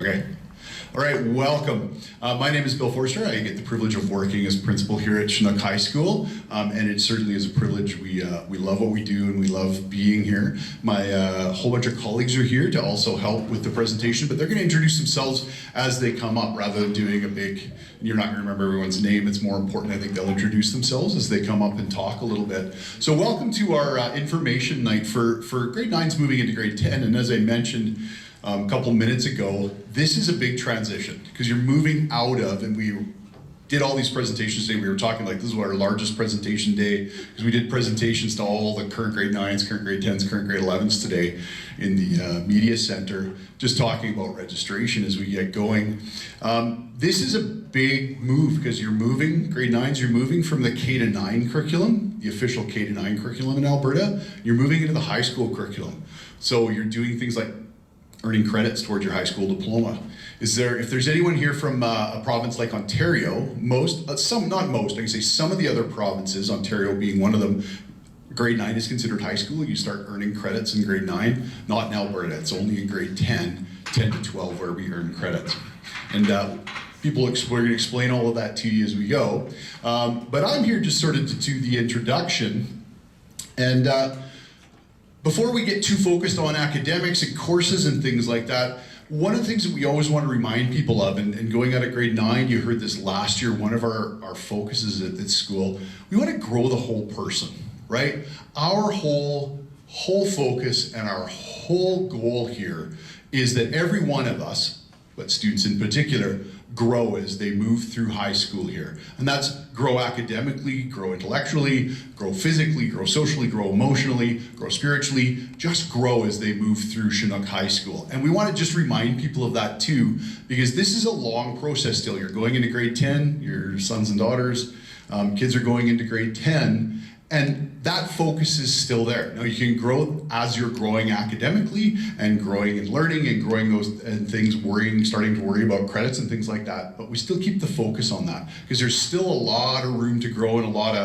Okay. All right, welcome. My name is Bill Forster. I get the privilege of working as principal here at Chinook High School, and it certainly is a privilege. We love what we do and we love being here. My whole bunch of colleagues are here to also help with the presentation, but they're going to introduce themselves as they come up rather than doing a big, you're not going to remember everyone's name. It's more important, I think, they'll introduce themselves as they come up and talk a little bit. So welcome to our information night for grade 9s moving into grade 10, and as I mentioned, a couple minutes ago, this is a big transition because you're moving out of, and we did all these presentations today. We were talking like this is our largest presentation day because we did presentations to all the current grade 9s, current grade 10s, current grade 11s today in the media center, just talking about registration as we get going. This is a big move because you're moving, grade 9s, you're moving from the K-9 curriculum, the official K-9 curriculum in Alberta, you're moving into the high school curriculum. So you're doing things like earning credits towards your high school diploma. If there's anyone here from a province like Ontario, some of the other provinces, Ontario being one of them, grade 9 is considered high school. You start earning credits in grade 9, not in Alberta. It's only in grade 10 to 12 where we earn credits. And we're going to explain all of that to you as we go. But I'm here just sort of to do the introduction. And before we get too focused on academics and courses and things like that, one of the things that we always want to remind people of, and going out of grade 9, you heard this last year, one of our focuses at this school, we want to grow the whole person, right? Our whole focus and our whole goal here is that every one of us, but students in particular, grow as they move through high school here. And that's grow academically, grow intellectually, grow physically, grow socially, grow emotionally, grow spiritually, just grow as they move through Chinook High School. And we want to just remind people of that too, because this is a long process still. You're going into grade 10, your sons and daughters, kids are going into grade 10, and that focus is still there. Now you can grow as you're growing academically and growing and learning and growing those and things, starting to worry about credits and things like that. But we still keep the focus on that because there's still a lot of room to grow and a lot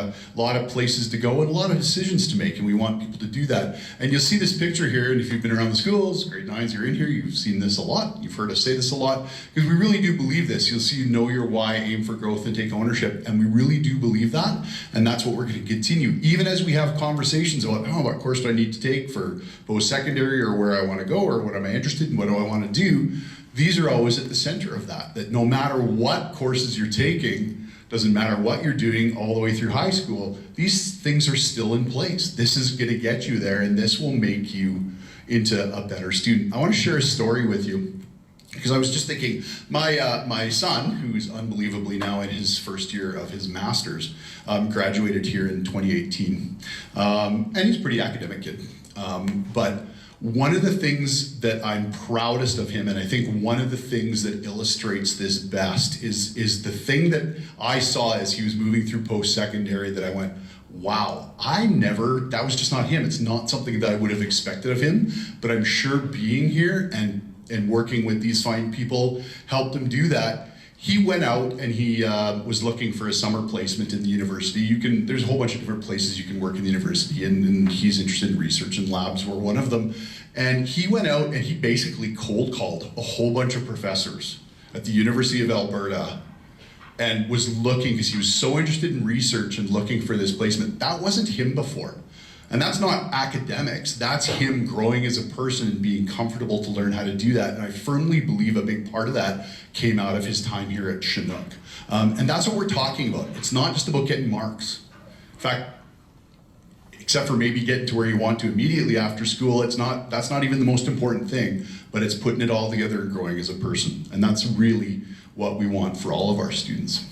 of places to go and a lot of decisions to make, and we want people to do that. And you'll see this picture here, and if you've been around the schools, grade 9s, you're in here, you've seen this a lot, you've heard us say this a lot, because we really do believe this. You'll see know your why, aim for growth, and take ownership, and we really do believe that, and that's what we're going to continue. Even as we have conversations about, what course do I need to take for post-secondary or where I want to go or what am I interested in, what do I want to do, these are always at the center of that no matter what courses you're taking, doesn't matter what you're doing all the way through high school, these things are still in place. This is going to get you there and this will make you into a better student. I want to share a story with you. Because I was just thinking, my son, who's unbelievably now in his first year of his master's, graduated here in 2018. And he's a pretty academic kid. But one of the things that I'm proudest of him, and I think one of the things that illustrates this best, is the thing that I saw as he was moving through post-secondary that I went, wow, that was just not him. It's not something that I would have expected of him, but I'm sure being here and working with these fine people helped him do that. He went out and he was looking for a summer placement in the university. There's a whole bunch of different places you can work in the university, and he's interested in research, and labs were one of them. And he went out and he basically cold called a whole bunch of professors at the University of Alberta and was looking, because he was so interested in research and looking for this placement. That wasn't him before. And that's not academics, that's him growing as a person and being comfortable to learn how to do that. And I firmly believe a big part of that came out of his time here at Chinook. And that's what we're talking about. It's not just about getting marks. In fact, except for maybe getting to where you want to immediately after school, that's not even the most important thing, but it's putting it all together and growing as a person. And that's really what we want for all of our students.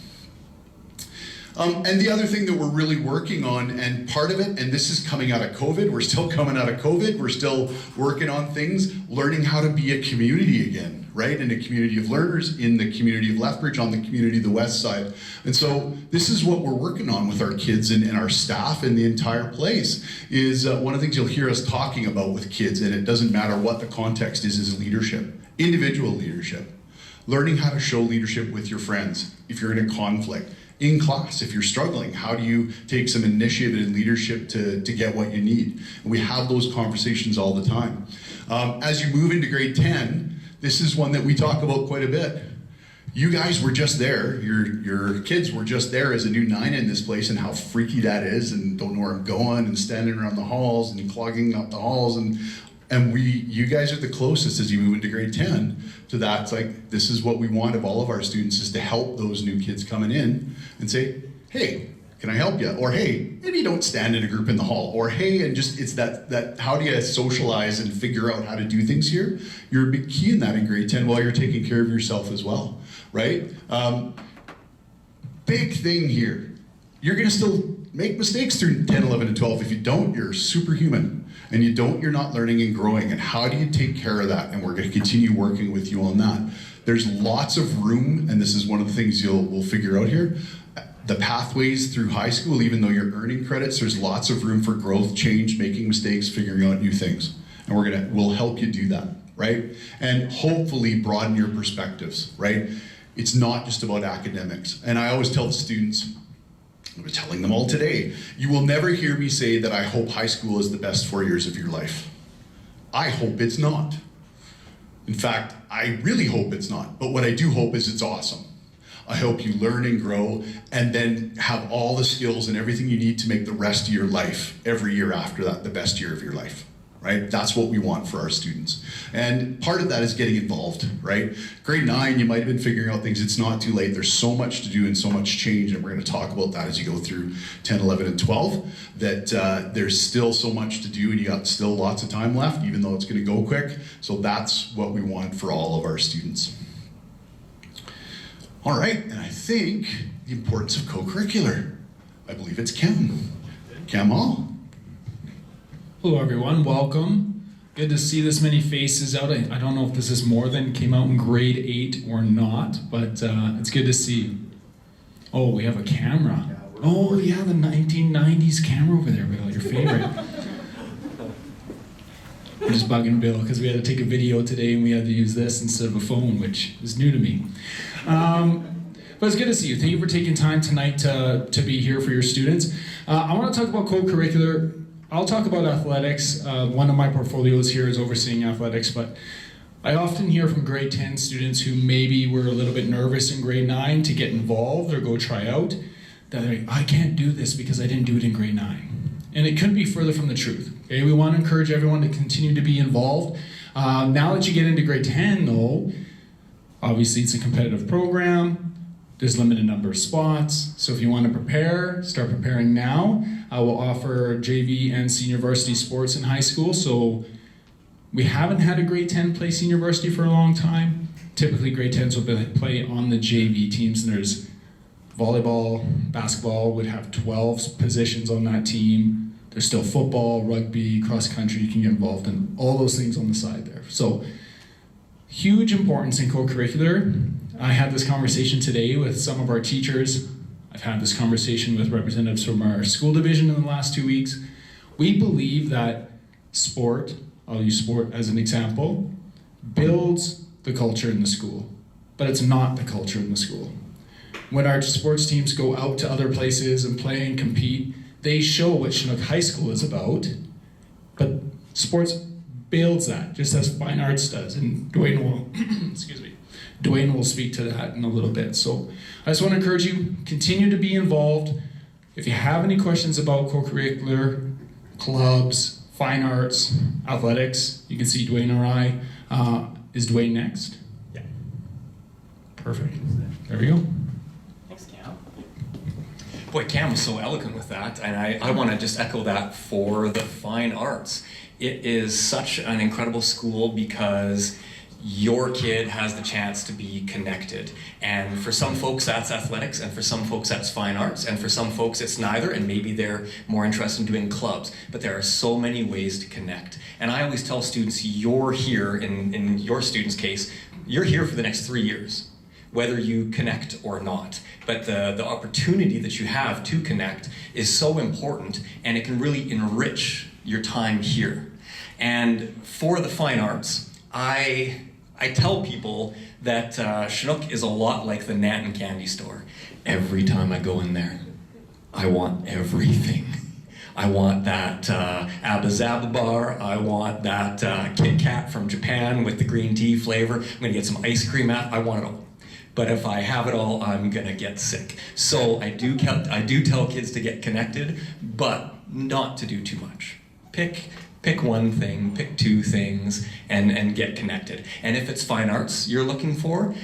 And the other thing that we're really working on, and part of it, and this is coming out of COVID, we're still coming out of COVID, we're still working on things, learning how to be a community again, right? In a community of learners, in the community of Lethbridge, on the community of the West Side. And so this is what we're working on with our kids and our staff and the entire place, is one of the things you'll hear us talking about with kids, and it doesn't matter what the context is leadership, individual leadership. Learning how to show leadership with your friends if you're in a conflict. In class, if you're struggling, how do you take some initiative and leadership to get what you need? And we have those conversations all the time. As you move into grade 10, This is one that we talk about quite a bit. You guys were just there, your kids were just there as a new 9 in this place, and how freaky that is, and don't know where I'm going, and standing around the halls and clogging up the halls, and you guys are the closest as you move into grade 10 to that. It's like, this is what we want of all of our students, is to help those new kids coming in and say, hey, can I help you? Or hey, maybe you don't stand in a group in the hall. Or hey, and just, it's that how do you socialize and figure out how to do things here? You're a big key in that in grade 10 while you're taking care of yourself as well, right? Big thing here. You're gonna still make mistakes through 10, 11, and 12. If you don't, you're superhuman. And you don't, you're not learning and growing. And how do you take care of that? And we're gonna continue working with you on that. There's lots of room, and this is one of the things we'll figure out here. The pathways through high school, even though you're earning credits, there's lots of room for growth, change, making mistakes, figuring out new things. And we'll help you do that, right? And hopefully broaden your perspectives, right? It's not just about academics. And I always tell the students, I'm telling them all today, you will never hear me say that I hope high school is the best 4 years of your life. I hope it's not. In fact, I really hope it's not. But what I do hope is it's awesome. I hope you learn and grow and then have all the skills and everything you need to make the rest of your life, every year after that, the best year of your life, right? That's what we want for our students. And part of that is getting involved, right? Grade 9, you might have been figuring out things. It's not too late. There's so much to do and so much change, and we're gonna talk about that as you go through 10, 11, and 12, that there's still so much to do and you got still lots of time left, even though it's gonna go quick. So that's what we want for all of our students. All right, and I think the importance of co-curricular. I believe it's Cam. Cam Hall. Hello everyone, welcome. Good to see this many faces out. I don't know if this is more than came out in grade 8 or not, but it's good to see. Oh, we have a camera. Oh yeah, the 1990s camera over there, Bill, your favorite. I'm just bugging Bill because we had to take a video today and we had to use this instead of a phone, which is new to me. But it's good to see you. Thank you for taking time tonight to be here for your students. I want to talk about co-curricular. I'll talk about athletics. One of my portfolios here is overseeing athletics, but I often hear from grade 10 students who maybe were a little bit nervous in grade 9 to get involved or go try out, that they're like, I can't do this because I didn't do it in grade 9. And it couldn't be further from the truth. Okay? We want to encourage everyone to continue to be involved. Now that you get into grade 10 though, obviously it's a competitive program. There's a limited number of spots. So if you want to prepare, start preparing now. We'll offer JV and senior varsity sports in high school. So we haven't had a grade 10 play senior varsity for a long time. Typically grade 10s will play on the JV teams, and there's volleyball, basketball would have 12 positions on that team. There's still football, rugby, cross country. You can get involved in all those things on the side there. So huge importance in co-curricular. I had this conversation today with some of our teachers. I've had this conversation with representatives from our school division in the last 2 weeks. We believe that sport, I'll use sport as an example, builds the culture in the school, but it's not the culture in the school. When our sports teams go out to other places and play and compete, they show what Chinook High School is about, but sports builds that, just as fine arts does, and Dwayne will, Dwayne will speak to that in a little bit. So I just want to encourage you, continue to be involved. If you have any questions about co-curricular, clubs, fine arts, athletics, you can see Dwayne or I. Is Dwayne next? Yeah. Perfect. There we go. Thanks, Cam. Boy, Cam was so eloquent with that, and I want to just echo that for the fine arts. It is such an incredible school because your kid has the chance to be connected. And for some folks that's athletics, and for some folks that's fine arts, and for some folks it's neither, and maybe they're more interested in doing clubs. But there are so many ways to connect. And I always tell students, you're here, in your student's case, you're here for the next 3 years, whether you connect or not. But the opportunity that you have to connect is so important, and it can really enrich your time here. And for the fine arts, I tell people that Chinook is a lot like the Nanton candy store. Every time I go in there, I want everything. I want that Abba Zaba bar. I want that Kit Kat from Japan with the green tea flavor. I'm gonna get some ice cream out. I want it all. But if I have it all, I'm gonna get sick. So I do tell kids to get connected, but not to do too much. Pick one thing, pick two things, and get connected. And if it's fine arts you're looking for,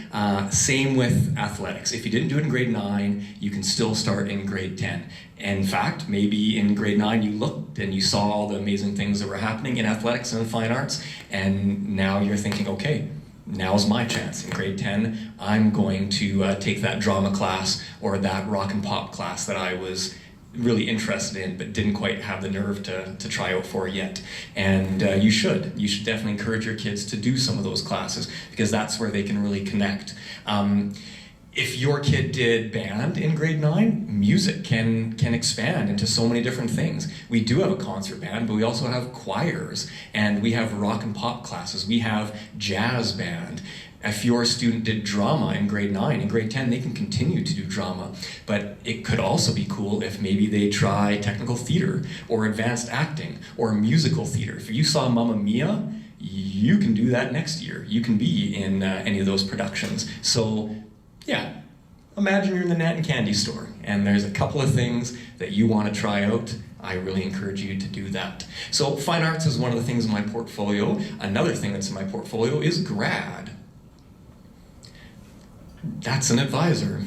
same with athletics. If you didn't do it in grade 9, you can still start in grade 10. In fact, maybe in grade 9 you looked and you saw all the amazing things that were happening in athletics and fine arts, and now you're thinking, okay, now's my chance. In grade 10, I'm going to take that drama class or that rock and pop class that I was really interested in but didn't quite have the nerve to try out for yet. And you should definitely encourage your kids to do some of those classes, because that's where they can really connect. If your kid did band in grade 9, music can expand into so many different things. We do have a concert band, but we also have choirs, and we have rock and pop classes. We have jazz band. If your student did drama in grade 9, in grade 10, they can continue to do drama. But it could also be cool if maybe they try technical theater or advanced acting or musical theater. If you saw Mamma Mia, you can do that next year. You can be in any of those productions. So yeah, imagine you're in the Nat and Candy store and there's a couple of things that you want to try out. I really encourage you to do that. So fine arts is one of the things in my portfolio. Another thing that's in my portfolio is grad. That's an advisor.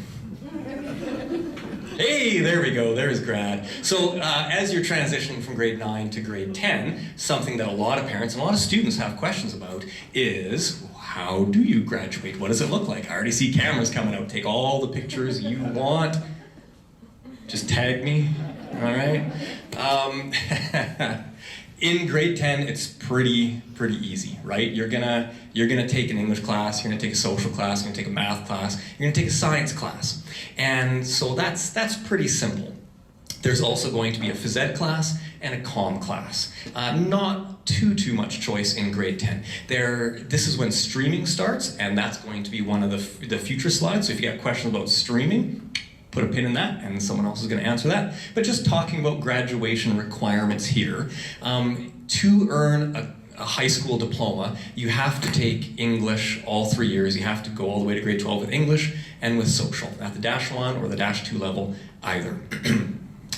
Hey, there we go, there's grad. So as you're transitioning from grade 9 to grade 10, something that a lot of parents and a lot of students have questions about is, how do you graduate? What does it look like? I already see cameras coming out. Take all the pictures you want. Just tag me, all right? In grade 10, it's pretty easy, right? You're gonna take an English class, you're gonna take a social class, you're gonna take a math class, you're gonna take a science class. And so that's pretty simple. There's also going to be a phys ed class and a comm class. Not too much choice in grade 10. This is when streaming starts, and that's going to be one of the future slides. So if you got questions about streaming, put a pin in that, and someone else is going to answer that. But just talking about graduation requirements here, to earn a high school diploma, you have to take English all 3 years. You have to go all the way to grade 12 with English and with social, at the -1 or the -2 level, either.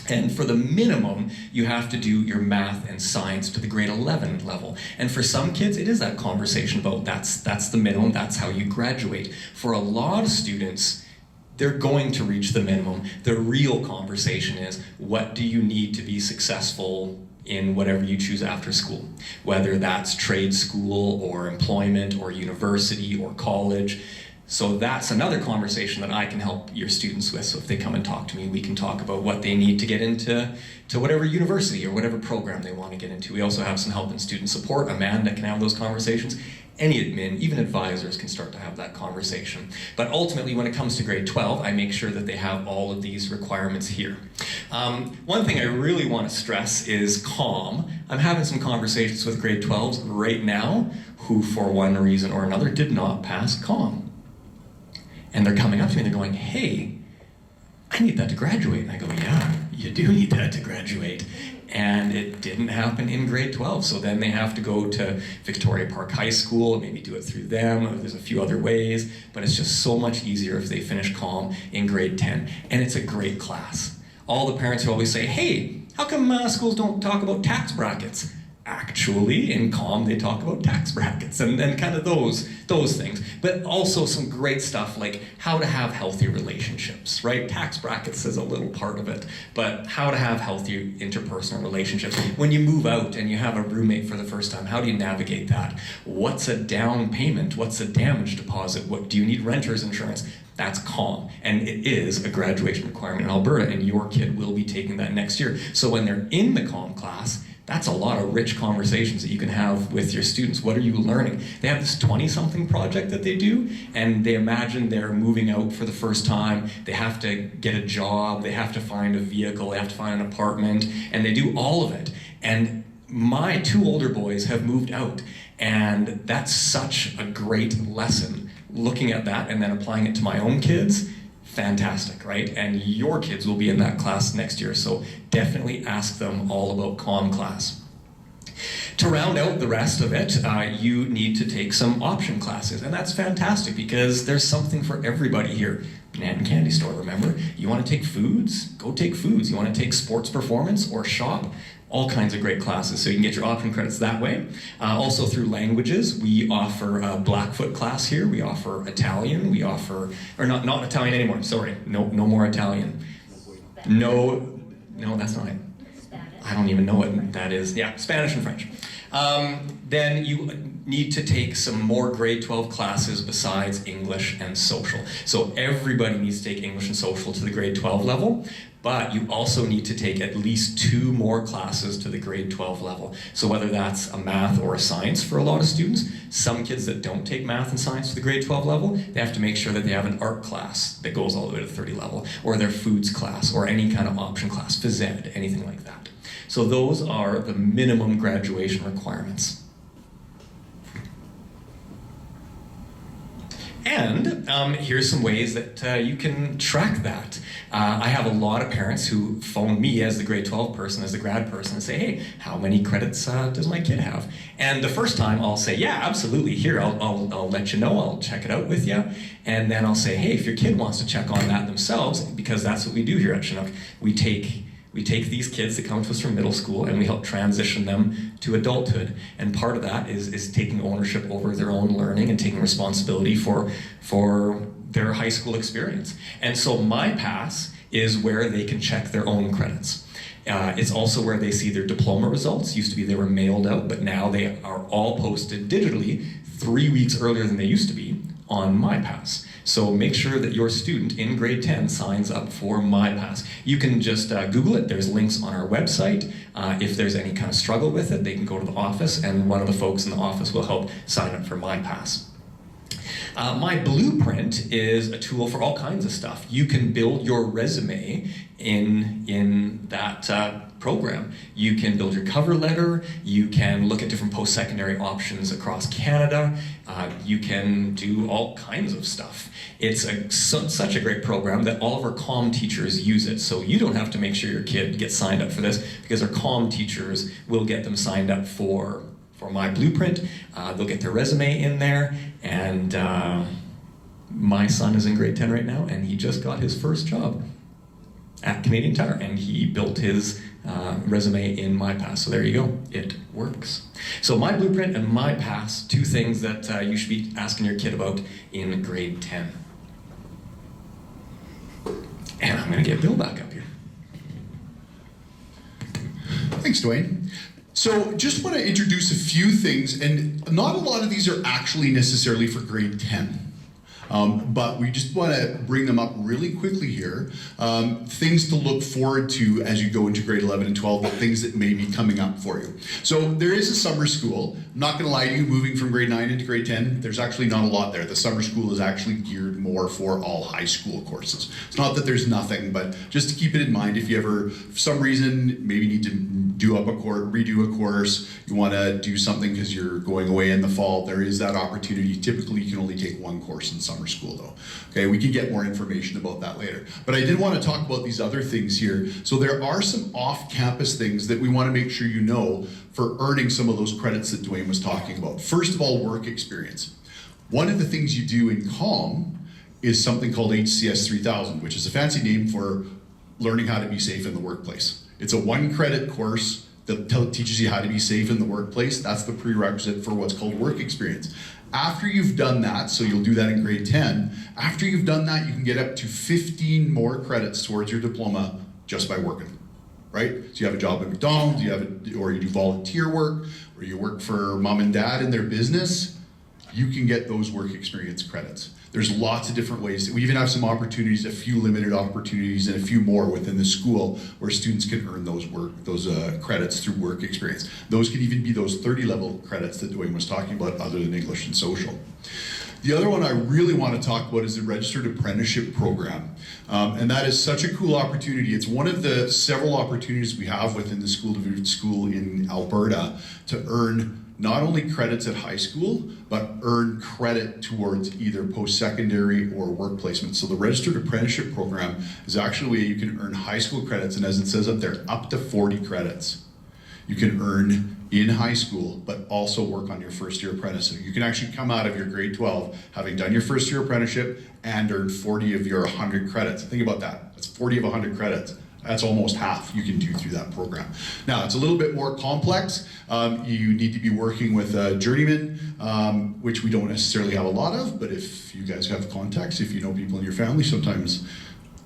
And for the minimum, you have to do your math and science to the grade 11 level. And for some kids, it is that conversation about that's the minimum, that's how you graduate. For a lot of students, they're going to reach the minimum. The real conversation is, what do you need to be successful in whatever you choose after school? Whether that's trade school or employment or university or college. So that's another conversation that I can help your students with. So if they come and talk to me, we can talk about what they need to get into whatever university or whatever program they want to get into. We also have some help in student support. Amanda can have those conversations. Any admin, even advisors, can start to have that conversation. But ultimately, when it comes to grade 12, I make sure that they have all of these requirements here. One thing I really want to stress is comm. I'm having some conversations with grade 12s right now who, for one reason or another, did not pass comm. And they're coming up to me and they're going, hey, I need that to graduate. And I go, yeah, you do need that to graduate. And it didn't happen in grade 12. So then they have to go to Victoria Park High School, maybe do it through them. There's a few other ways, but it's just so much easier if they finish comm in grade 10. And it's a great class. All the parents always say, hey, how come schools don't talk about tax brackets? Actually, in comm, they talk about tax brackets and kind of those things. But also some great stuff like how to have healthy relationships, right? Tax brackets is a little part of it, but how to have healthy interpersonal relationships. When you move out and you have a roommate for the first time, how do you navigate that? What's a down payment? What's a damage deposit? What do you need renter's insurance? That's comm, and it is a graduation requirement in Alberta, and your kid will be taking that next year. So when they're in the comm class, that's a lot of rich conversations that you can have with your students. What are you learning? They have this 20-something project that they do, and they imagine they're moving out for the first time. They have to get a job, they have to find a vehicle, they have to find an apartment, and they do all of it. And my 2 older boys have moved out, and that's such a great lesson. Looking at that and then applying it to my own kids, fantastic, right? And your kids will be in that class next year, so definitely ask them all about comm class. To round out the rest of it, you need to take some option classes, and that's fantastic because there's something for everybody here. Nat and Candy Store, remember? You want to take foods? Go take foods. You want to take sports performance or shop? All kinds of great classes, so you can get your option credits that way. Also through languages, we offer a Blackfoot class here. We offer Italian. We offer, or not Italian anymore. Sorry, no more Italian. No, that's not it. I don't even know what that is. Yeah, Spanish and French. Then you need to take some more grade 12 classes besides English and social. So everybody needs to take English and social to the grade 12 level, but you also need to take at least 2 more classes to the grade 12 level. So whether that's a math or a science for a lot of students, some kids that don't take math and science to the grade 12 level, they have to make sure that they have an art class that goes all the way to the 30 level, or their foods class, or any kind of option class, phys ed, anything like that. So those are the minimum graduation requirements. And here's some ways that you can track that. I have a lot of parents who phone me as the grade 12 person, as the grad person, and say, hey, how many credits does my kid have? And the first time I'll say, yeah, absolutely, here, I'll let you know, I'll check it out with you. And then I'll say, hey, if your kid wants to check on that themselves, because that's what we do here at Chinook, we take these kids that come to us from middle school and we help transition them to adulthood. And part of that is taking ownership over their own learning and taking responsibility for their high school experience. And so MyPass is where they can check their own credits. It's also where they see their diploma results. Used to be they were mailed out, but now they are all posted digitally 3 weeks earlier than they used to be on MyPass. So make sure that your student in grade 10 signs up for MyPass. You can just Google it. There's links on our website. If there's any kind of struggle with it, they can go to the office and one of the folks in the office will help sign up for MyPass. My Blueprint is a tool for all kinds of stuff. You can build your resume in that program. You can build your cover letter, you can look at different post-secondary options across Canada, you can do all kinds of stuff. It's such a great program that all of our comm teachers use it, so you don't have to make sure your kid gets signed up for this, because our comm teachers will get them signed up for My Blueprint. They'll get their resume in there, and my son is in grade 10 right now, and he just got his first job at Canadian Tire, and he built his resume in MyPass. So there you go, it works. So My Blueprint and MyPass, 2 things that you should be asking your kid about in grade 10. And I'm gonna get Bill back up here. Thanks, Dwayne. So just want to introduce a few things, and not a lot of these are actually necessarily for grade 10. But we just want to bring them up really quickly here. Things to look forward to as you go into grade 11 and 12, the things that may be coming up for you. So there is a summer school. I'm not going to lie to you, moving from grade 9 into grade 10, there's actually not a lot there. The summer school is actually geared more for all high school courses. It's not that there's nothing, but just to keep it in mind, if you ever, for some reason, maybe need to redo a course, you want to do something because you're going away in the fall, there is that opportunity. Typically, you can only take 1 course in summer school though. Okay, we can get more information about that later. But I did want to talk about these other things here. So there are some off-campus things that we want to make sure you know for earning some of those credits that Dwayne was talking about. First of all, work experience. One of the things you do in comm is something called HCS 3000, which is a fancy name for learning how to be safe in the workplace. It's a 1-credit course that teaches you how to be safe in the workplace. That's the prerequisite for what's called work experience. After you've done that, so you'll do that in grade 10, after you've done that, you can get up to 15 more credits towards your diploma just by working, right? So you have a job at McDonald's, or you do volunteer work, or you work for mom and dad in their business, you can get those work experience credits. There's lots of different ways. We even have some opportunities, a few limited opportunities, and a few more within the school where students can earn those credits through work experience. Those could even be those 30-level credits that Dwayne was talking about, other than English and social. The other one I really want to talk about is the Registered Apprenticeship Program. And that is such a cool opportunity. It's one of the several opportunities we have within the school in Alberta to earn not only credits at high school, but earn credit towards either post-secondary or work placement. So the Registered Apprenticeship Program is actually a way you can earn high school credits, and as it says up there, up to 40 credits. You can earn in high school, but also work on your first year apprenticeship. You can actually come out of your grade 12 having done your first year apprenticeship and earn 40 of your 100 credits. Think about that. That's 40 of 100 credits. That's almost half you can do through that program. Now, it's a little bit more complex. You need to be working with a journeyman, which we don't necessarily have a lot of, but if you guys have contacts, if you know people in your family, sometimes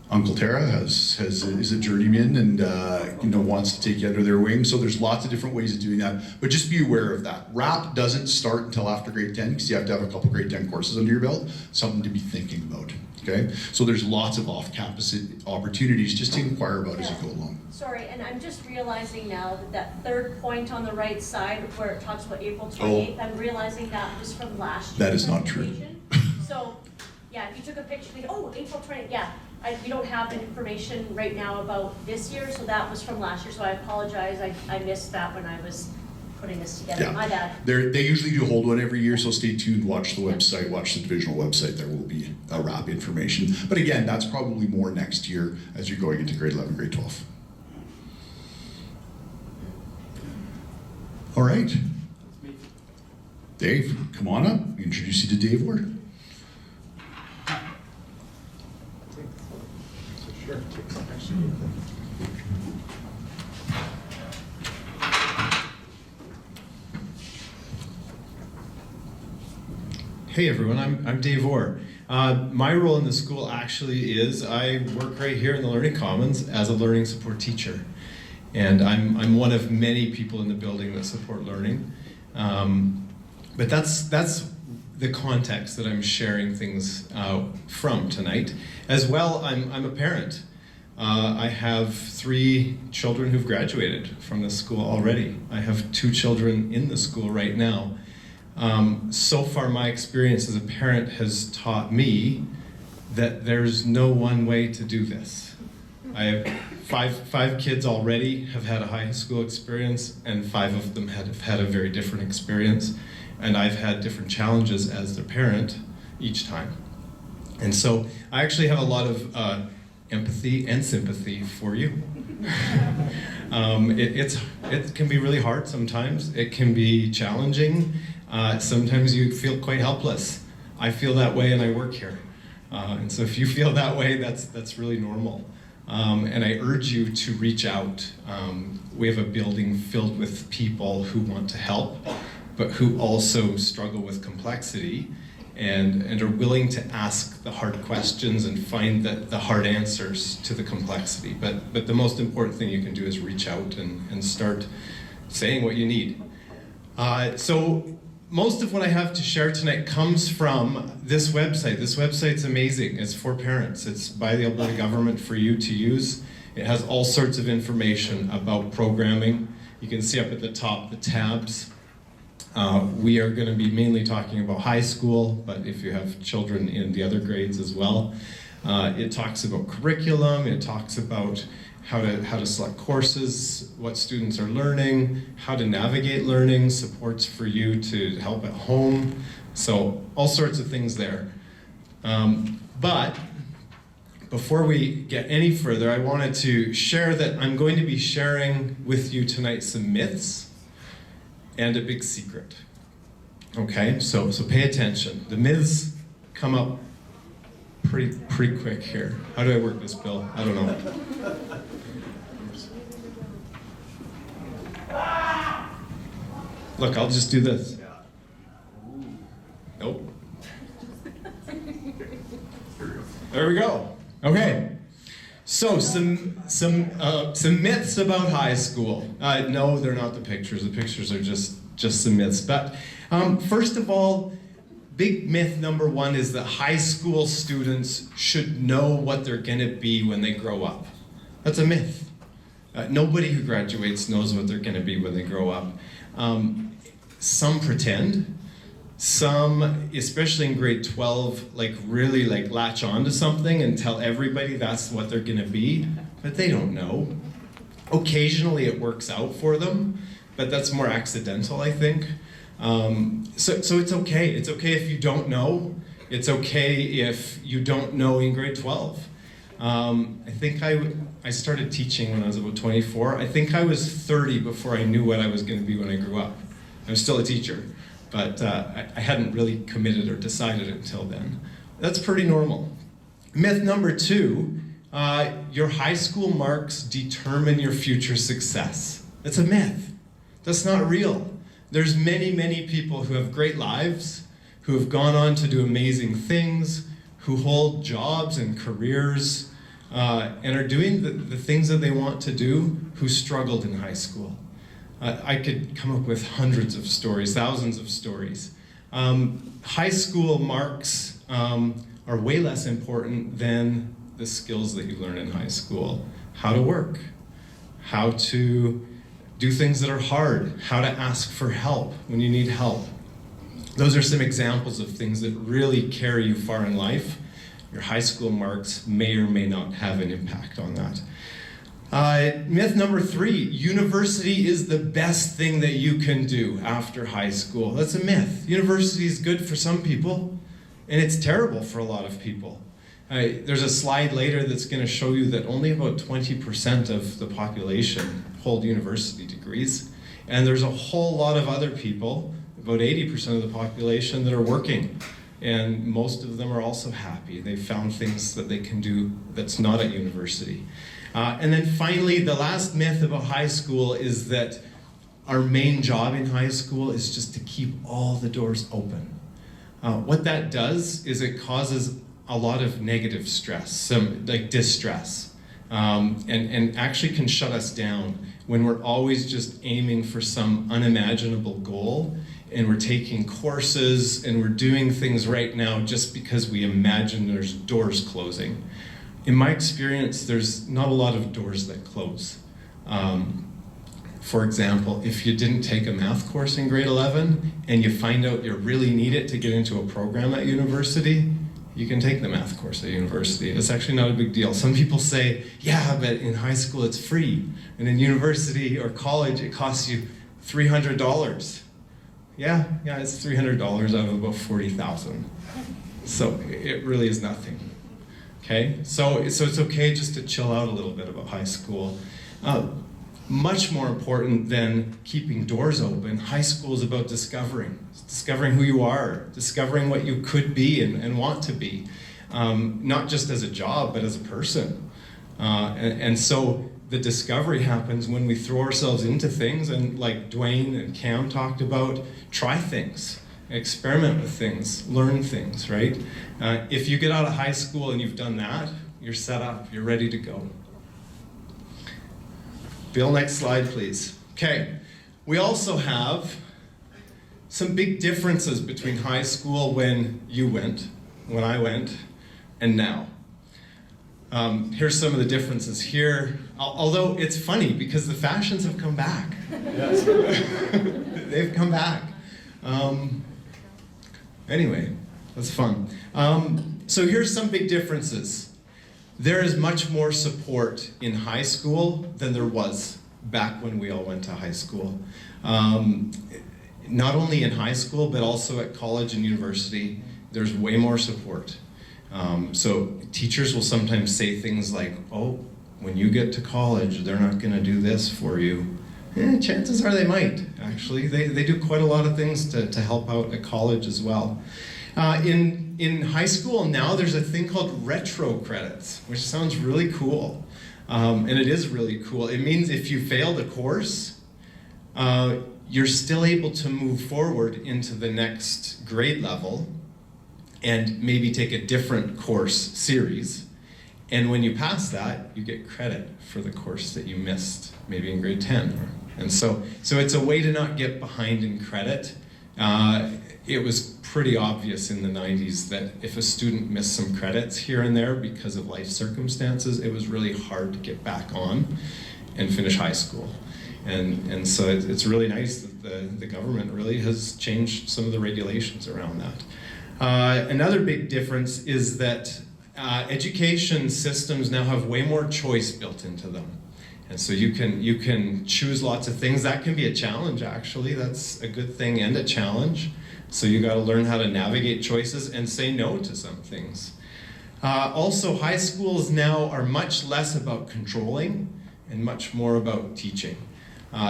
Uncle Tara is a journeyman and wants to take you under their wing. So there's lots of different ways of doing that, but just be aware of that. RAP doesn't start until after grade 10 because you have to have a couple grade 10 courses under your belt. Something to be thinking about. Okay, so there's lots of off-campus opportunities just to inquire about as you go along. Sorry, and I'm just realizing now that third point on the right side where it talks about April 28th, I'm realizing that was from last year. That is not true. So, yeah, if you took a picture, April 20th, yeah. We don't have information right now about this year, so that was from last year, so I apologize. I missed that when I was putting this together. Yeah. My bad. They usually do hold one every year, so stay tuned, watch the website, watch the divisional website, there will be a RAP information. But again, that's probably more next year as you're going into grade 11, grade 12. All right. Dave, come on up. Introduce you to Dave Ward. Sure. Hey everyone, I'm Dave Orr. My role in the school actually is I work right here in the Learning Commons as a learning support teacher. And I'm one of many people in the building that support learning. But that's the context that I'm sharing things from tonight. As well, I'm a parent. I have 3 children who've graduated from the school already. I have 2 children in the school right now. So far, my experience as a parent has taught me that there's no one way to do this. I have five kids already have had a high school experience, and 5 of them have had a very different experience. And I've had different challenges as their parent each time. And so I actually have a lot of empathy and sympathy for you. It can be really hard sometimes. It can be challenging. Sometimes you feel quite helpless. I feel that way and I work here. And so if you feel that way, that's really normal. And I urge you to reach out. We have a building filled with people who want to help, but who also struggle with complexity and are willing to ask the hard questions and find the hard answers to the complexity. But the most important thing you can do is reach out and start saying what you need. So most of what I have to share tonight comes from this website. This website's amazing. It's for parents. It's by the Alberta government for you to use. It has all sorts of information about programming. You can see up at the top the tabs. We are going to be mainly talking about high school, but if you have children in the other grades as well. It talks about curriculum. It talks about how to select courses, what students are learning, how to navigate learning, supports for you to help at home. So all sorts of things there. But before we get any further, I wanted to share that I'm going to be sharing with you tonight some myths and a big secret. Okay, so pay attention. The myths come up pretty quick here. How do I work this, Bill? I don't know. Look, I'll just do this. Nope. There we go. Okay. So some myths about high school. No, they're not the pictures. The pictures are just some myths. But first of all, big myth number 1 is that high school students should know what they're going to be when they grow up. That's a myth. Nobody who graduates knows what they're going to be when they grow up. Some pretend. Some, especially in grade 12, really latch on to something and tell everybody that's what they're going to be, but they don't know. Occasionally it works out for them, but that's more accidental, I think. So it's okay. It's okay if you don't know. It's okay if you don't know in grade 12. I think I started teaching when I was about 24. I think I was 30 before I knew what I was going to be when I grew up. I was still a teacher, but I hadn't really committed or decided until then. That's pretty normal. Myth number 2, your high school marks determine your future success. That's a myth. That's not real. There's many, many people who have great lives, who have gone on to do amazing things, who hold jobs and careers, and are doing the things that they want to do, who struggled in high school. I could come up with hundreds of stories, thousands of stories. High school marks are way less important than the skills that you learn in high school. How to work, how to do things that are hard, how to ask for help when you need help. Those are some examples of things that really carry you far in life. Your high school marks may or may not have an impact on that. Myth number 3, university is the best thing that you can do after high school. That's a myth. University is good for some people, and it's terrible for a lot of people. There's a slide later that's going to show you that only about 20% of the population hold university degrees, and there's a whole lot of other people, about 80% of the population, that are working, and most of them are also happy. They've found things that they can do that's not at university. And then finally, the last myth about high school is that our main job in high school is just to keep all the doors open. What that does is it causes a lot of negative stress, some like distress, and actually can shut us down when we're always just aiming for some unimaginable goal, and we're taking courses and we're doing things right now just because we imagine there's doors closing. In my experience, there's not a lot of doors that close. For example, if you didn't take a math course in grade 11 and you find out you really need it to get into a program at university, you can take the math course at university. It's actually not a big deal. Some people say, yeah, but in high school it's free, and in university or college it costs you $300. Yeah, it's $300 out of about $40,000. So it really is nothing. Okay, so it's okay just to chill out a little bit about high school. Much more important than keeping doors open, high school is about discovering who you are, discovering what you could be and want to be, not just as a job, but as a person. And so the discovery happens when we throw ourselves into things, and like Dwayne and Cam talked about, try things. Experiment with things, learn things, right? If you get out of high school and you've done that, you're set up, you're ready to go. Bill, next slide, please. Okay, we also have some big differences between high school when you went, when I went, and now. Here's some of the differences here, although it's funny because the fashions have come back. Yes. They've come back. Anyway, that's fun. So here's some big differences. There is much more support in high school than there was back when we all went to high school. Not only in high school, but also at college and university, there's way more support. So teachers will sometimes say things like, oh, when you get to college, they're not gonna do this for you. Chances are they might, actually. They do quite a lot of things to help out at college as well. In high school now, there's a thing called retro credits, which sounds really cool. And it is really cool. It means if you failed a course, you're still able to move forward into the next grade level and maybe take a different course series. And when you pass that, you get credit for the course that you missed, maybe in grade 10. And so it's a way to not get behind in credit. It was pretty obvious in the 90s that if a student missed some credits here and there because of life circumstances, it was really hard to get back on and finish high school. And so it's really nice that the government really has changed some of the regulations around that. Another big difference is that education systems now have way more choice built into them. And so you can choose lots of things. That can be a challenge, actually. That's a good thing and a challenge. So you got to learn how to navigate choices and say no to some things. Also, high schools now are much less about controlling and much more about teaching.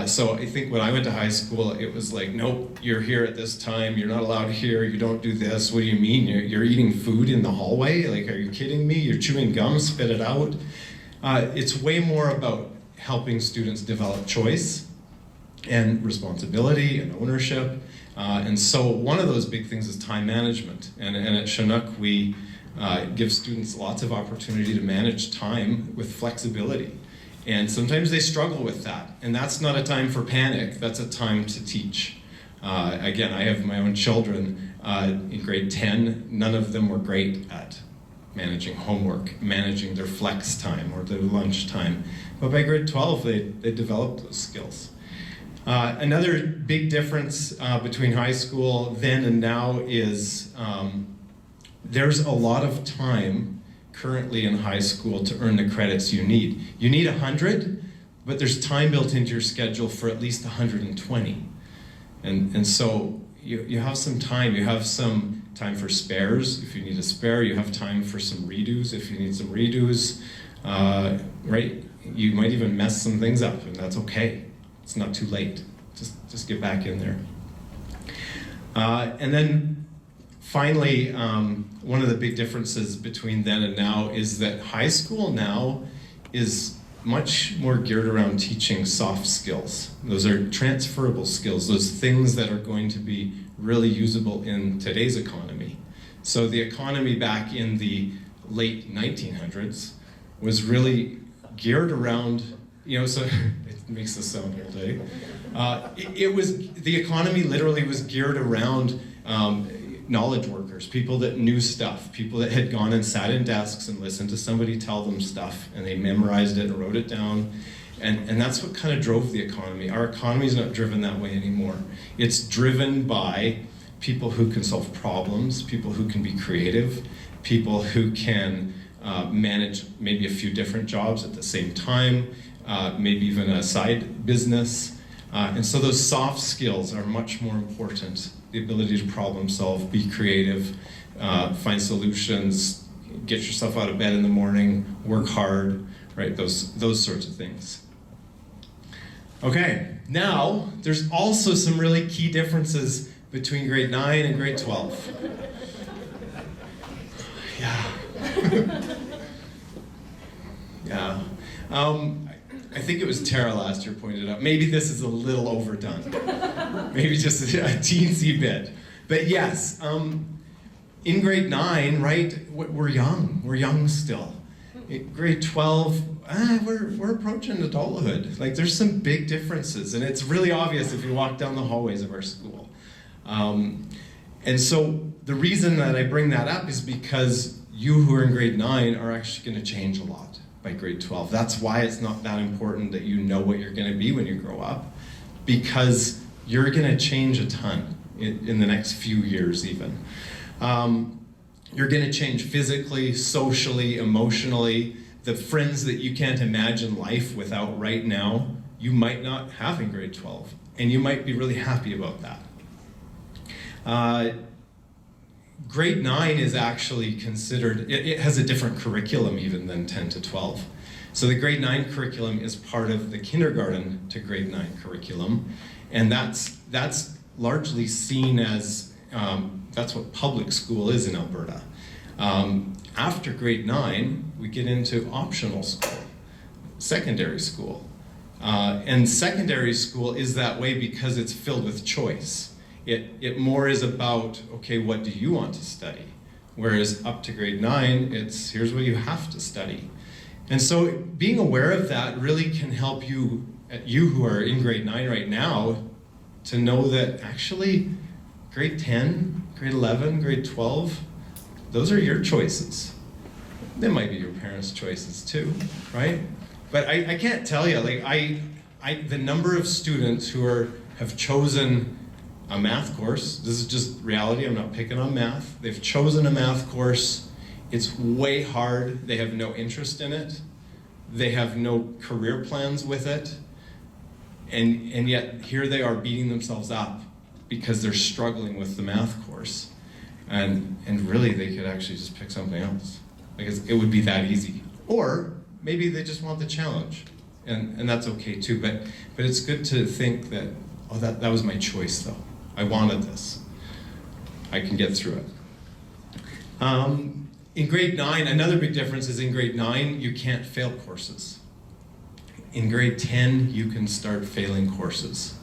So I think when I went to high school, it was like, nope, you're here at this time, you're not allowed here, you don't do this. What do you mean? You're eating food in the hallway? Like, are you kidding me? You're chewing gum, spit it out. It's way more about helping students develop choice and responsibility and ownership. And so one of those big things is time management. And at Chinook, we give students lots of opportunity to manage time with flexibility. And sometimes they struggle with that. And that's not a time for panic, that's a time to teach. Again, I have my own children in grade 10. None of them were great at managing homework, managing their flex time or their lunch time. But by grade 12, they developed those skills. Another big difference between high school then and now is there's a lot of time currently in high school to earn the credits you need. You need 100, but there's time built into your schedule for at least 120. And so you have some time. You have some time for spares. If you need a spare, you have time for some redos if you need some redos, right? You might even mess some things up, and that's okay. It's not too late. Just get back in there. And then finally, one of the big differences between then and now is that high school now is much more geared around teaching soft skills. Those are transferable skills, those things that are going to be really usable in today's economy. So the economy back in the late 1900s was really geared around, so it makes us sound old, eh? The economy literally was geared around knowledge workers, people that knew stuff, people that had gone and sat in desks and listened to somebody tell them stuff, and they memorized it and wrote it down. And that's what kind of drove the economy. Our economy is not driven that way anymore. It's driven by people who can solve problems, people who can be creative, people who can manage maybe a few different jobs at the same time, maybe even a side business. And so those soft skills are much more important. The ability to problem solve, be creative, find solutions, get yourself out of bed in the morning, work hard, right? Those sorts of things. Okay, now there's also some really key differences between grade 9 and grade 12. Yeah. I think it was Tara last year pointed out, maybe this is a little overdone. Maybe just a teensy bit. But yes, in grade 9, right, we're young still. In grade 12, we're approaching adulthood. Like, there's some big differences, and it's really obvious if you walk down the hallways of our school. And so the reason that I bring that up is because you who are in grade 9 are actually going to change a lot by grade 12. That's why it's not that important that you know what you're going to be when you grow up, because you're going to change a ton in the next few years even. You're going to change physically, socially, emotionally. The friends that you can't imagine life without right now, you might not have in grade 12, and you might be really happy about that. Grade 9 is actually considered, it has a different curriculum even than 10 to 12. So the grade 9 curriculum is part of the kindergarten to grade 9 curriculum, and that's largely seen as, that's what public school is in Alberta. After grade 9, we get into optional school, secondary school. And secondary school is that way because it's filled with choice. It more is about, okay, what do you want to study? Whereas up to grade 9, it's here's what you have to study. And so being aware of that really can help you who are in grade 9 right now, to know that actually grade 10, grade 11, grade 12, those are your choices. They might be your parents' choices too, right? But I can't tell you, like the number of students who have chosen a math course, this is just reality, I'm not picking on math. They've chosen a math course, it's way hard, they have no interest in it. They have no career plans with it. And yet here they are beating themselves up because they're struggling with the math course. And really they could actually just pick something else. Because it would be that easy. Or maybe they just want the challenge. And that's okay too. But it's good to think that, oh, that was my choice though. I wanted this. I can get through it. In grade 9, another big difference is in grade 9, you can't fail courses. In grade 10, you can start failing courses.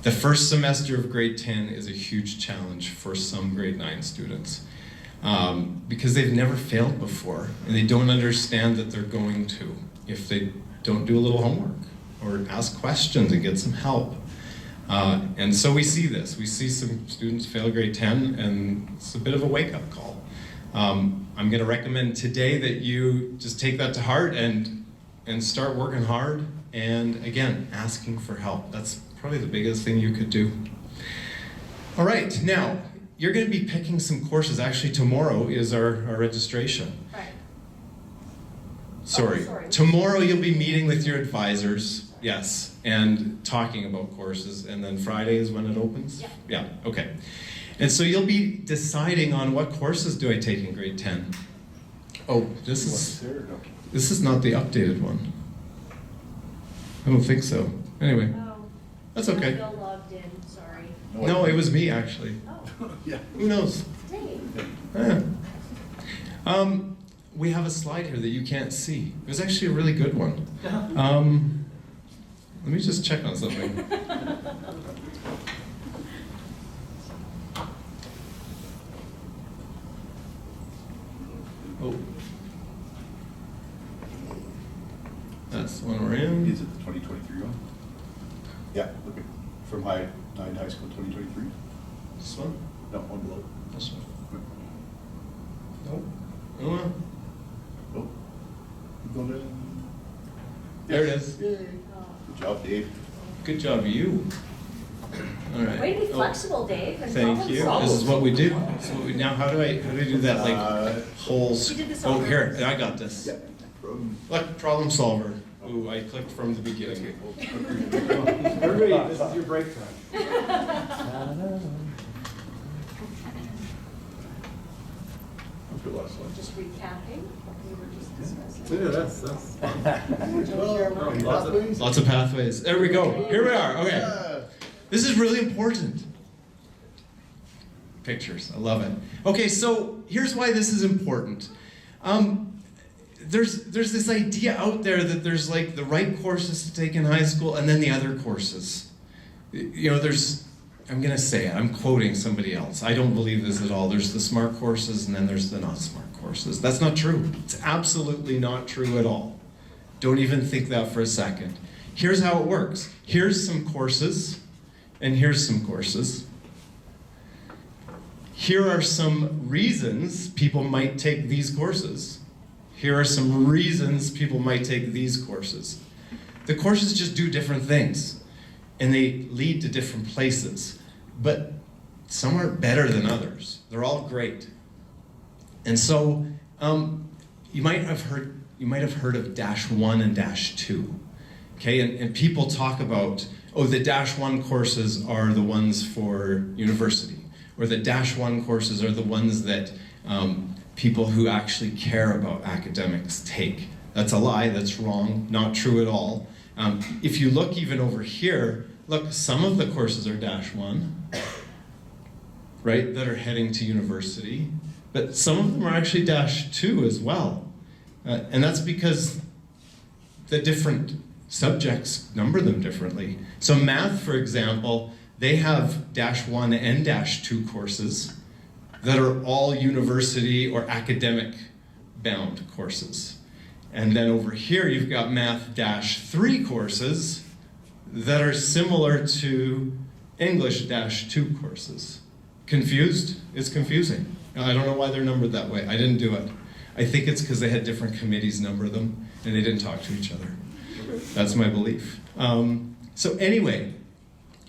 The first semester of grade 10 is a huge challenge for some grade 9 students because they've never failed before and they don't understand that they're going to if they don't do a little homework or ask questions and get some help. And so we see this. We see some students fail grade 10 and it's a bit of a wake-up call. I'm going to recommend today that you just take that to heart and start working hard and again, asking for help. That's probably the biggest thing you could do. All right, now, you're going to be picking some courses. Actually, tomorrow is our registration. Right. Sorry. Oh, sorry. Tomorrow you'll be meeting with your advisors, yes, and talking about courses, and then Friday is when it opens? Yeah. Yeah, okay. And so you'll be deciding on what courses do I take in grade 10. Oh, this is not the updated one. I don't think so. Anyway, Oh. that's okay. Bill logged in, sorry. No, it was me actually. Oh, Yeah. Who knows? dang. Yeah. We have a slide here that you can't see. It was actually a really good one. Let me just check on something. Oh. That's the one we're in. Is it the 2023 one? Yeah, look at, from Nine High School 2023. This one? No, one below. This one. Nope. Other one? Oh. Keep going down. There it is. Yay. Oh. Good job, Dave. Good job, you. All right. Way to be Oh, flexible, Dave, and thank problem you. solve. This is what we do. So now, how do I do that? Like whole. We did this Oh, all here, purpose. I got this. Yeah. Problem. Look, problem solver. Ooh, I clicked from the beginning. Everybody, this is your break time. Good last one. Just recapping what we were just discussing. Yeah, that's. Lots of pathways. There we go. Here we are. Okay. This is really important. Pictures. I love it. Okay, so here's why this is important. There's this idea out there that there's like the right courses to take in high school and then the other courses. You know, I'm gonna say it, I'm quoting somebody else. I don't believe this at all. There's the smart courses and then there's the not smart courses. That's not true. It's absolutely not true at all. Don't even think that for a second. Here's how it works. Here's some courses and here's some courses. Here are some reasons people might take these courses. Here are some reasons people might take these courses. The courses just do different things, and they lead to different places, but some are better than others. They're all great. And so you might have heard of -1 and -2. Okay, and people talk about, oh, the -1 courses are the ones for university, or the -1 courses are the ones that people who actually care about academics take. That's a lie, that's wrong, not true at all. If you look even over here, look, some of the courses are -1, right, that are heading to university, but some of them are actually -2 as well. And that's because the different subjects number them differently. So math, for example, they have -1 and -2 courses that are all university or academic bound courses. And then over here you've got math -3 courses that are similar to English -2 courses. Confused? It's confusing. I don't know why they're numbered that way. I didn't do it. I think it's because they had different committees number them and they didn't talk to each other. That's my belief. So anyway,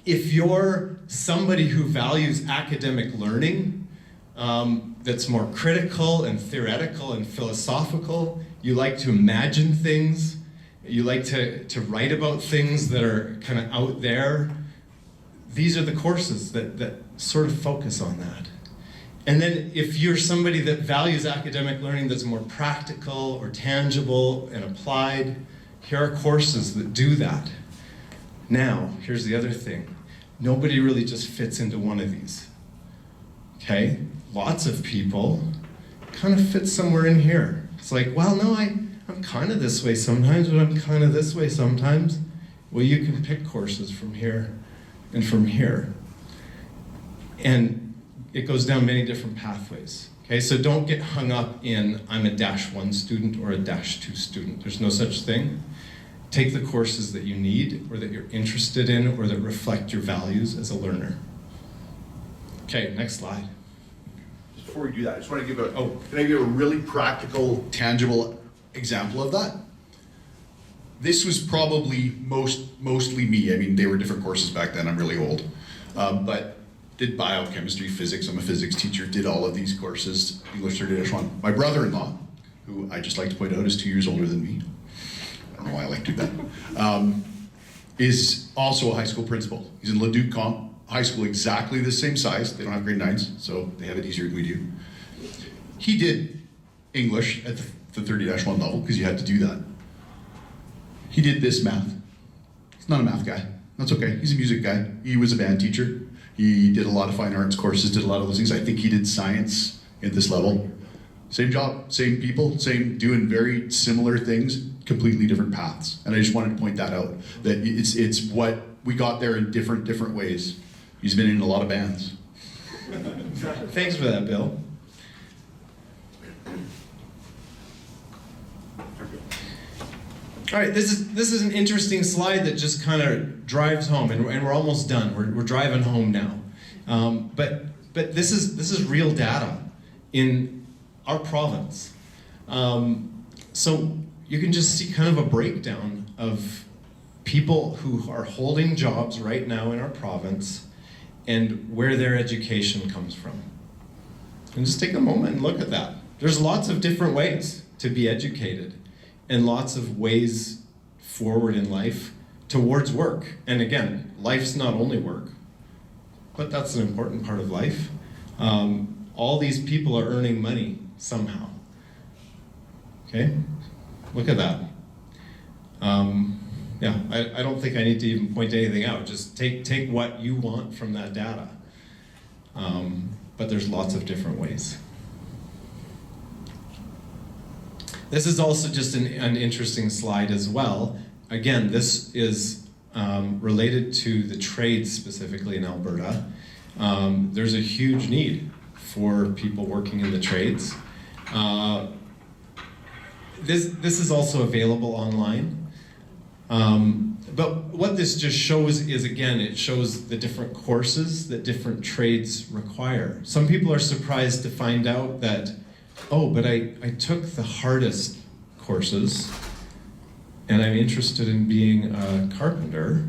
if you're somebody who values academic learning, that's more critical and theoretical and philosophical, you like to imagine things, You like to write about things that are kind of out there. These are the courses that sort of focus on that. And then if you're somebody that values academic learning that's more practical or tangible and applied, here are courses that do that. Now, here's the other thing. Nobody really just fits into one of these. Okay? Lots of people kind of fit somewhere in here. It's like, well, no, I'm kind of this way sometimes, but I'm kind of this way sometimes. Well, you can pick courses from here and from here. And it goes down many different pathways. Okay, so don't get hung up in I'm a -1 student or a -2 student. There's no such thing. Take the courses that you need or that you're interested in or that reflect your values as a learner. Okay, next slide. Just before we do that, I just want to give can I give a really practical, tangible example of that? This was probably mostly me. I mean, they were different courses back then. I'm really old. But did biochemistry, physics. I'm a physics teacher, did all of these courses, English 30-1. My brother-in-law, who I just like to point out is 2 years older than me. I don't know why I like to do that. Is also a high school principal. He's in Leduc High School, exactly the same size. They don't have grade 9s, so they have it easier than we do. He did English at the 30-1 level because you had to do that. He did this math. He's not a math guy. That's okay. He's a music guy. He was a band teacher. He did a lot of fine arts courses, did a lot of those things. I think he did science at this level. Same job, same people, doing very similar things, completely different paths. And I just wanted to point that out, that it's what we got there in different ways. He's been in a lot of bands. Thanks for that, Bill. All right, this is an interesting slide that just kind of drives home, and we're almost done. We're driving home now, but this is real data in our province. So you can just see kind of a breakdown of people who are holding jobs right now in our province and where their education comes from. And just take a moment and look at that. There's lots of different ways to be educated, and lots of ways forward in life towards work. And again, life's not only work, but that's an important part of life. All these people are earning money somehow. Okay, look at that. Yeah, I don't think I need to even point anything out. Just take what you want from that data. But there's lots of different ways. This is also just an interesting slide as well. Again, this is related to the trades specifically in Alberta. There's a huge need for people working in the trades. This is also available online. But what this just shows is, again, it shows the different courses that different trades require. Some people are surprised to find out that, oh, but I took the hardest courses and I'm interested in being a carpenter.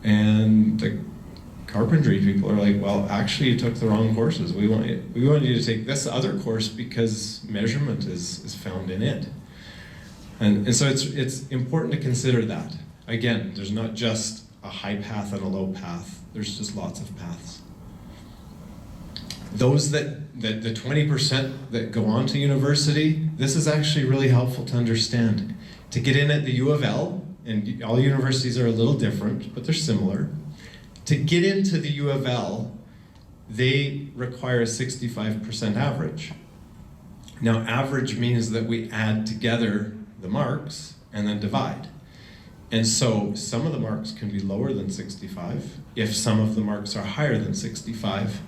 And the carpentry people are like, well, actually you took the wrong courses. We want you to take this other course because measurement is found in it. And so it's important to consider that. Again, there's not just a high path and a low path. There's just lots of paths. Those the 20% that go on to university, this is actually really helpful to understand. To get in at the U of L, and all universities are a little different, but they're similar. To get into the U of L, they require a 65% average. Now, average means that we add together the marks and then divide. And so some of the marks can be lower than 65 if some of the marks are higher than 65.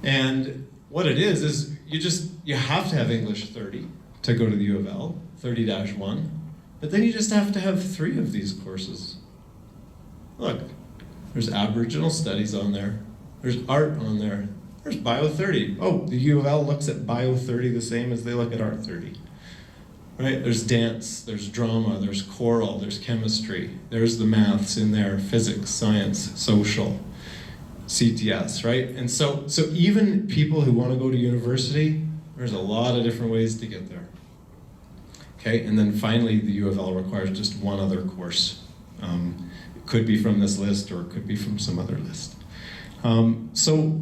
And what it is you have to have English 30 to go to the U of L, 30-1, but then you just have to have 3 of these courses. Look, there's Aboriginal Studies on there, there's art on there, there's Bio 30. Oh, the U of L looks at Bio 30 the same as they look at Art 30. Right? There's dance, there's drama, there's choral, there's chemistry, there's the maths in there, physics, science, social, CTS, right? And so even people who want to go to university, there's a lot of different ways to get there. Okay, and then finally, the U of L requires just one other course. It could be from this list or it could be from some other list. So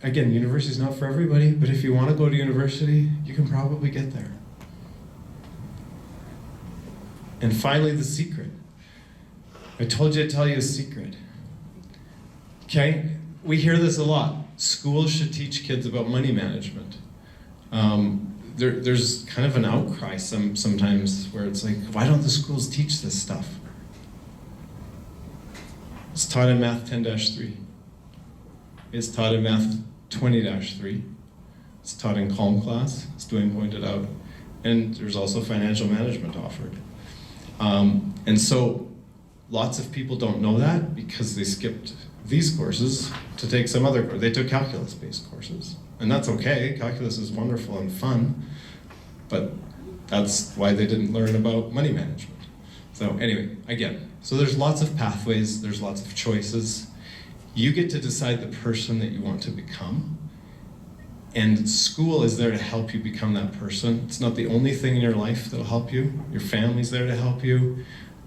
again, university is not for everybody, but if you want to go to university, you can probably get there. And finally, the secret. I told you I'd tell you a secret. Okay, we hear this a lot. Schools should teach kids about money management. There's kind of an outcry sometimes where it's like, why don't the schools teach this stuff? It's taught in Math 10-3. It's taught in Math 20-3. It's taught in Calm Class, as Dwayne pointed out. And there's also financial management offered. And so lots of people don't know that because they skipped these courses to take some other course. They took calculus-based courses. And that's okay, calculus is wonderful and fun, but that's why they didn't learn about money management. So anyway, again, so there's lots of pathways, there's lots of choices. You get to decide the person that you want to become, and school is there to help you become that person. It's not the only thing in your life that'll help you. Your family's there to help you,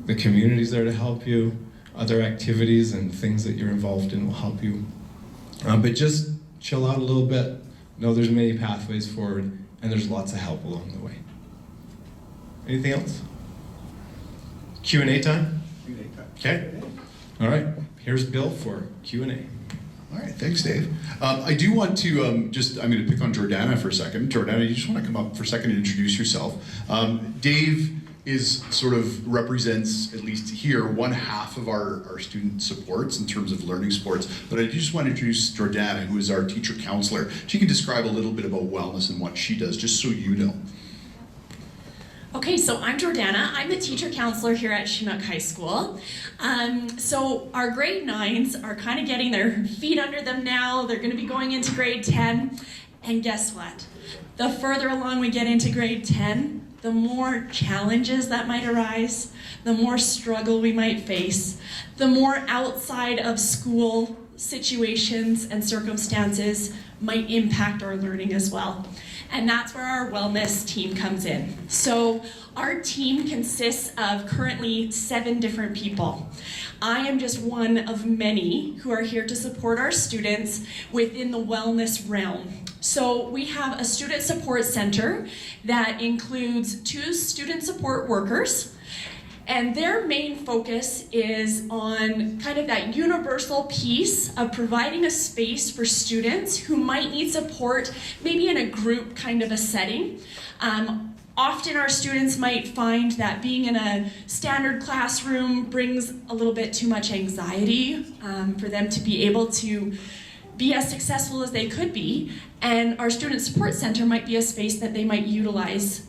the community's there to help you, other activities and things that you're involved in will help you. But just chill out a little bit, know there's many pathways forward, and there's lots of help along the way. Anything else? Q&A time? Okay. All right, here's Bill for Q&A. All right, thanks, Dave. I do want to I'm going to pick on Jordana for a second. Jordana, you just want to come up for a second and introduce yourself. Dave represents, at least here, one half of our student supports in terms of learning supports. But I just want to introduce Jordana, who is our teacher counselor. She can describe a little bit about wellness and what she does, just so you know. Okay, so I'm Jordana. I'm the teacher counselor here at Chinook High School. So our grade 9s are kind of getting their feet under them now. They're going to be going into grade 10. And guess what? The further along we get into grade 10, the more challenges that might arise, the more struggle we might face, the more outside of school situations and circumstances might impact our learning as well. And that's where our wellness team comes in. So our team consists of currently 7 different people. I am just one of many who are here to support our students within the wellness realm. So we have a student support center that includes 2 student support workers, and their main focus is on kind of that universal piece of providing a space for students who might need support, maybe in a group kind of a setting. Often our students might find that being in a standard classroom brings a little bit too much anxiety for them to be able to be as successful as they could be, and our student support center might be a space that they might utilize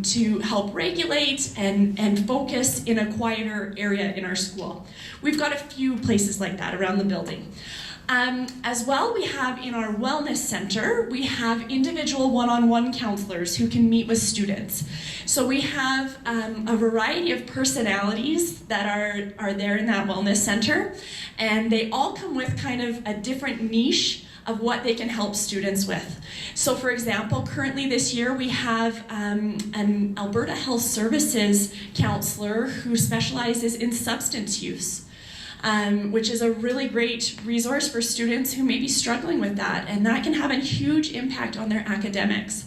to help regulate and focus in a quieter area in our school. We've got a few places like that around the building. As well, we have in our wellness center, we have individual one-on-one counselors who can meet with students. So we have a variety of personalities that are there in that wellness center, and they all come with kind of a different niche of what they can help students with. So for example, currently this year we have an Alberta Health Services counselor who specializes in substance use. Which is a really great resource for students who may be struggling with that, and that can have a huge impact on their academics.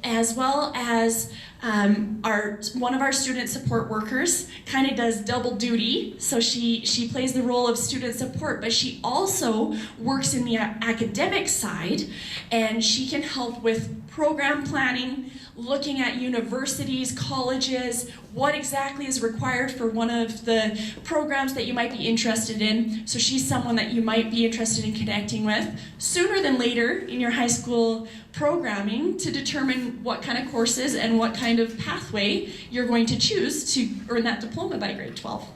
As well as one of our student support workers kind of does double duty, so she plays the role of student support, but she also works in the academic side, and she can help with program planning, looking at universities, colleges, what exactly is required for one of the programs that you might be interested in. So she's someone that you might be interested in connecting with sooner than later in your high school programming to determine what kind of courses and what kind of pathway you're going to choose to earn that diploma by grade 12.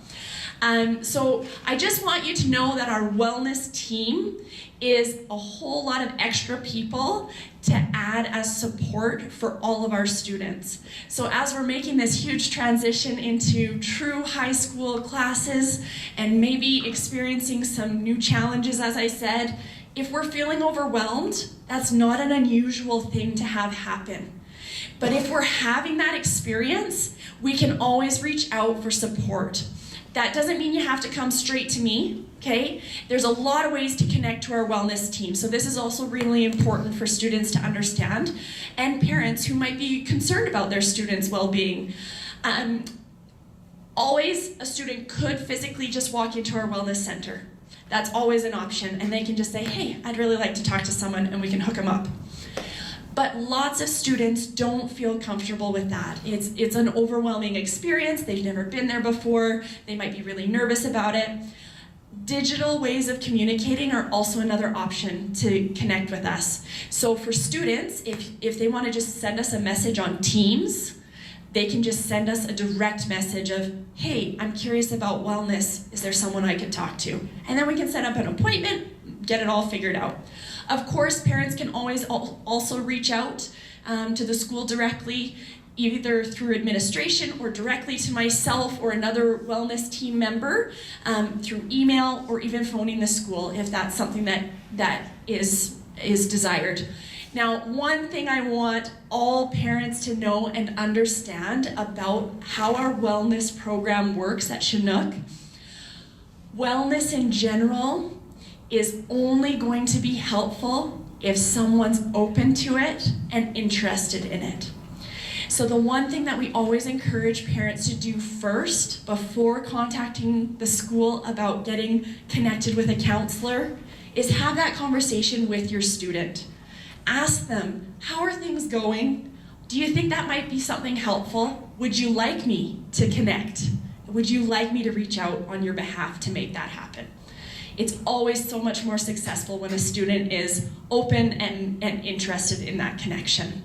So I just want you to know that our wellness team is a whole lot of extra people to add as support for all of our students. So as we're making this huge transition into true high school classes and maybe experiencing some new challenges, as I said, if we're feeling overwhelmed, that's not an unusual thing to have happen. But if we're having that experience, we can always reach out for support. That doesn't mean you have to come straight to me, okay? There's a lot of ways to connect to our wellness team. So this is also really important for students to understand, and parents who might be concerned about their students' well-being. Always, a student could physically just walk into our wellness center. That's always an option, and they can just say, hey, I'd really like to talk to someone, and we can hook them up. But lots of students don't feel comfortable with that. It's an overwhelming experience. They've never been there before. They might be really nervous about it. Digital ways of communicating are also another option to connect with us. So for students, if they want to just send us a message on Teams, they can just send us a direct message of, hey, I'm curious about wellness. Is there someone I could talk to? And then we can set up an appointment, get it all figured out. Of course, parents can always also reach out to the school directly, either through administration or directly to myself or another wellness team member, through email or even phoning the school if that's something that is desired. Now, one thing I want all parents to know and understand about how our wellness program works at Chinook, wellness in general is only going to be helpful if someone's open to it and interested in it. So the one thing that we always encourage parents to do first before contacting the school about getting connected with a counselor is have that conversation with your student. Ask them, how are things going? Do you think that might be something helpful? Would you like me to connect? Would you like me to reach out on your behalf to make that happen? It's always so much more successful when a student is open and interested in that connection.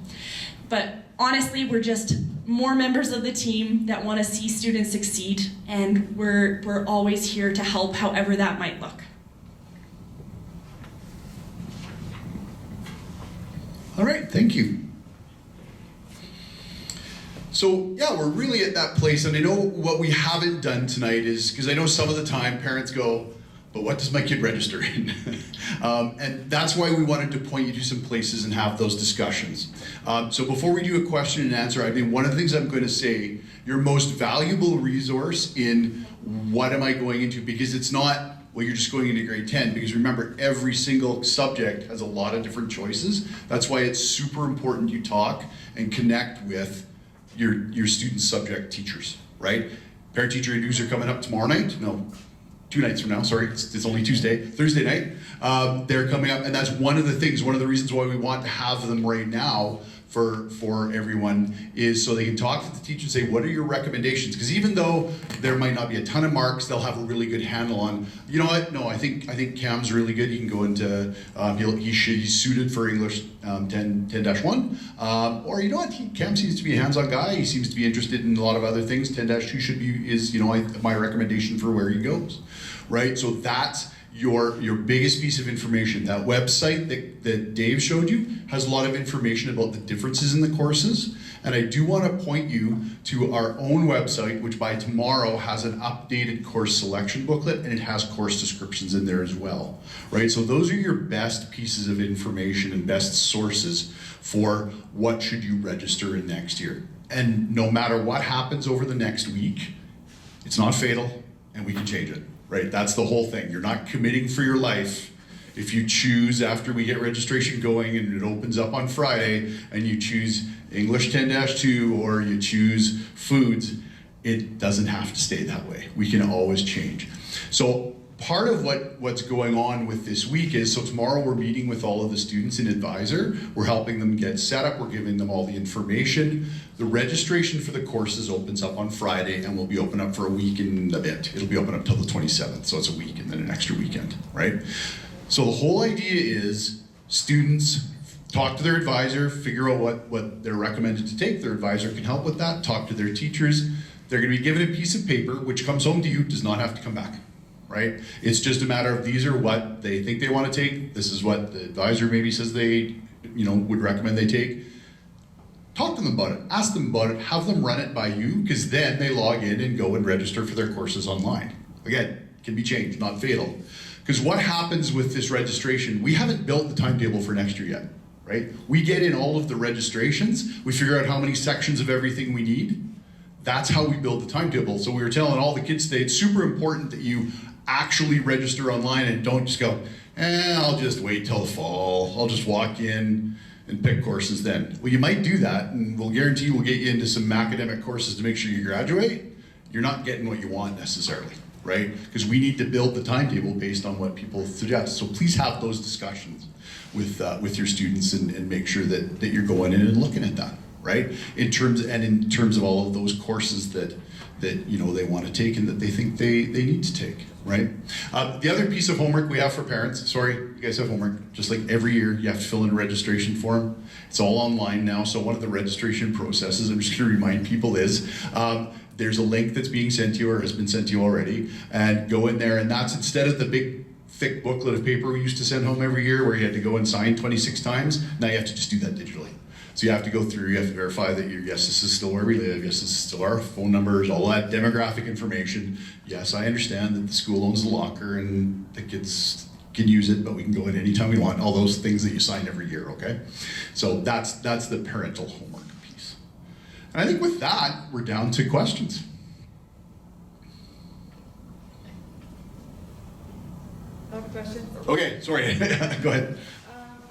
But honestly, we're just more members of the team that want to see students succeed, and we're always here to help however that might look. All right, thank you. So yeah, we're really at that place, and I know what we haven't done tonight is, because I know some of the time parents go, but what does my kid register in? And that's why we wanted to point you to some places and have those discussions. So before we do a question and answer, I mean, one of the things I'm going to say, your most valuable resource in what am I going into, because it's not, well, you're just going into grade 10, because remember, every single subject has a lot of different choices. That's why it's super important you talk and connect with your student subject teachers, right? Parent-teacher interviews are coming up tomorrow night. No, 2 nights from now, sorry, it's only Thursday night. They're coming up, and that's one of the reasons why we want to have them right now for everyone is so they can talk to the teacher and say, what are your recommendations? Because even though there might not be a ton of marks, they'll have a really good handle on, you know what, no, I think Cam's really good. He can go into, he's suited for English 10-1. Or you know what, Cam seems to be a hands-on guy. He seems to be interested in a lot of other things. 10-2 is my recommendation for where he goes, right? So that's your biggest piece of information. That website that Dave showed you has a lot of information about the differences in the courses. And I do want to point you to our own website, which by tomorrow has an updated course selection booklet, and it has course descriptions in there as well, right? So those are your best pieces of information and best sources for what should you register in next year. And no matter what happens over the next week, it's not fatal, and we can change it. Right, that's the whole thing. You're not committing for your life. If you choose after we get registration going and it opens up on Friday and you choose English 10-2 or you choose foods, it doesn't have to stay that way. We can always change. So part of what's going on with this week is, so tomorrow we're meeting with all of the students in Advisor. We're helping them get set up. We're giving them all the information. The registration for the courses opens up on Friday and will be open up for a week and a bit. It'll be open up till the 27th, so it's a week and then an extra weekend, right? So the whole idea is students talk to their advisor, figure out what they're recommended to take. Their advisor can help with that, talk to their teachers. They're gonna be given a piece of paper, which comes home to you, does not have to come back. Right? It's just a matter of these are what they think they want to take. This is what the advisor maybe says they, would recommend they take. Talk to them about it. Ask them about it. Have them run it by you, because then they log in and go and register for their courses online. Again, can be changed, not fatal. Because what happens with this registration, we haven't built the timetable for next year yet. right? We get in all of the registrations, we figure out how many sections of everything we need. That's how we build the timetable. So we were telling all the kids today, it's super important that you actually register online and don't just go, I'll just wait till the fall. I'll just walk in and pick courses then. Well, you might do that, and we'll guarantee we'll get you into some academic courses to make sure you graduate. You're not getting what you want necessarily, right? Because we need to build the timetable based on what people suggest. So please have those discussions with your students and make sure that you're going in and looking at that, right? In terms of all of those courses that you know they want to take and that they think they need to take, right? The other piece of homework we have for parents, sorry, you guys have homework, just like every year you have to fill in a registration form. It's all online now, so one of the registration processes, I'm just going to remind people is, there's a link that's being sent to you or has been sent to you already, and go in there, and that's instead of the big thick booklet of paper we used to send home every year where you had to go and sign 26 times, now you have to just do that digitally. So you have to go through, you have to verify that yes, this is still where we live, yes, this is still our phone numbers, all that demographic information. Yes, I understand that the school owns the locker and the kids can use it, but we can go in anytime we want, all those things that you sign every year, okay? So that's the parental homework piece. And I think with that, we're down to questions. I have a question. Okay, sorry, go ahead.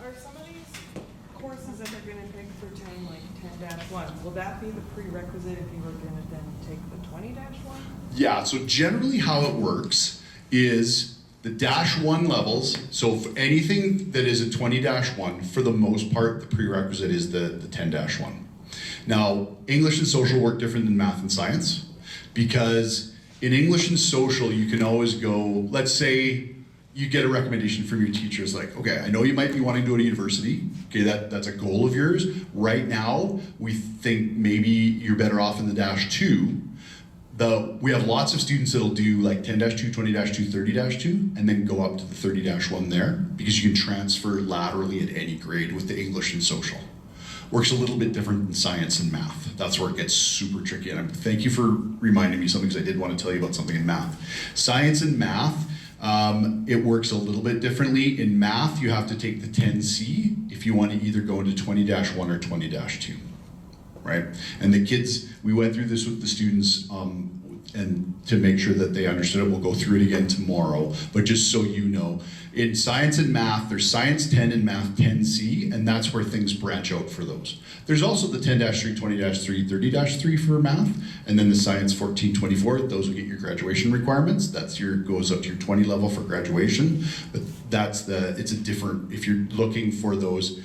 Are some of these courses that they're going to take for 10, like 10-1, will that be the prerequisite if you were going to then take the 20-1? Yeah, so generally how it works is the -1 levels, so for anything that is a 20-1, for the most part, the prerequisite is the 10-1. Now, English and social work different than math and science, because in English and social, you can always go, let's say you get a recommendation from your teacher, it's like, okay, I know you might be wanting to go to university, okay, that's a goal of yours. Right now, we think maybe you're better off in the -2. We have lots of students that'll do like 10-2, 20-2, 30-2, and then go up to the 30-1 there, because you can transfer laterally at any grade with the English and social. Works a little bit different than science and math. That's where it gets super tricky, and thank you for reminding me something, because I did want to tell you about something in math. Science and math, it works a little bit differently. In math, you have to take the 10C if you want to either go into 20-1 or 20-2. Right? And the kids, we went through this with the students and to make sure that they understood it. We'll go through it again tomorrow, but just so you know, in science and math, there's science 10 and math 10C, and that's where things branch out for those. There's also the 10-3, 20-3, 30-3 for math, and then the science 14-24, those will get your graduation requirements. That's goes up to your 20 level for graduation, but it's a different, if you're looking for those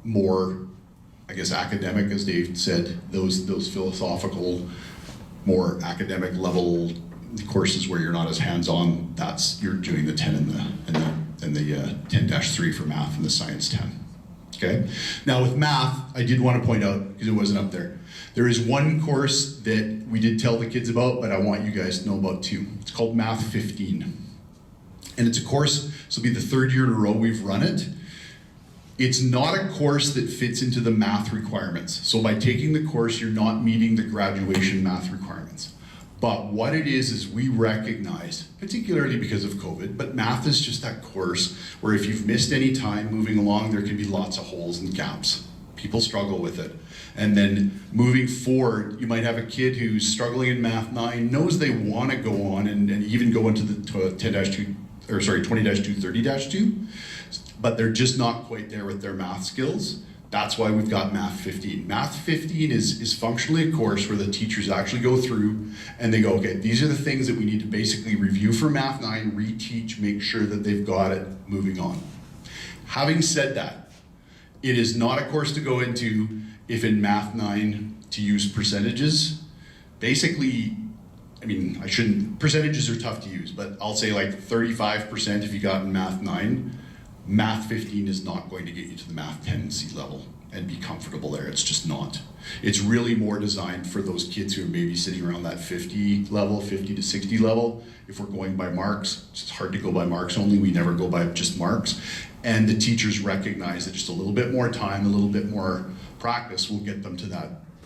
more, I guess, academic, as Dave said, those philosophical, more academic level courses where you're not as hands-on, you're doing the 10 and the 10-3 for math and the science 10. Okay? Now with math, I did want to point out, because it wasn't up there, there is one course that we did tell the kids about, but I want you guys to know about too. It's called Math 15. And it's a course, this will be the 3rd year in a row we've run it. It's not a course that fits into the math requirements. So by taking the course, you're not meeting the graduation math requirements. But what it is we recognize, particularly because of COVID, but math is just that course where if you've missed any time moving along, there can be lots of holes and gaps. People struggle with it. And then moving forward, you might have a kid who's struggling in Math 9, knows they want to go on and even go into the 10-2, or sorry, 20-2, 30-2, but they're just not quite there with their math skills. That's why we've got Math 15. Math 15 is functionally a course where the teachers actually go through and they go, okay, these are the things that we need to basically review for Math 9, reteach, make sure that they've got it, moving on. Having said that, it is not a course to go into if in Math 9 to use percentages. Basically, I mean, percentages are tough to use, but I'll say like 35% if you got in Math 9, Math 15 is not going to get you to the Math 10C level and be comfortable there. It's just not. It's really more designed for those kids who are maybe sitting around that 50 level, 50 to 60 level. If we're going by marks, it's hard to go by marks only. We never go by just marks. And the teachers recognize that just a little bit more time, a little bit more practice will get them to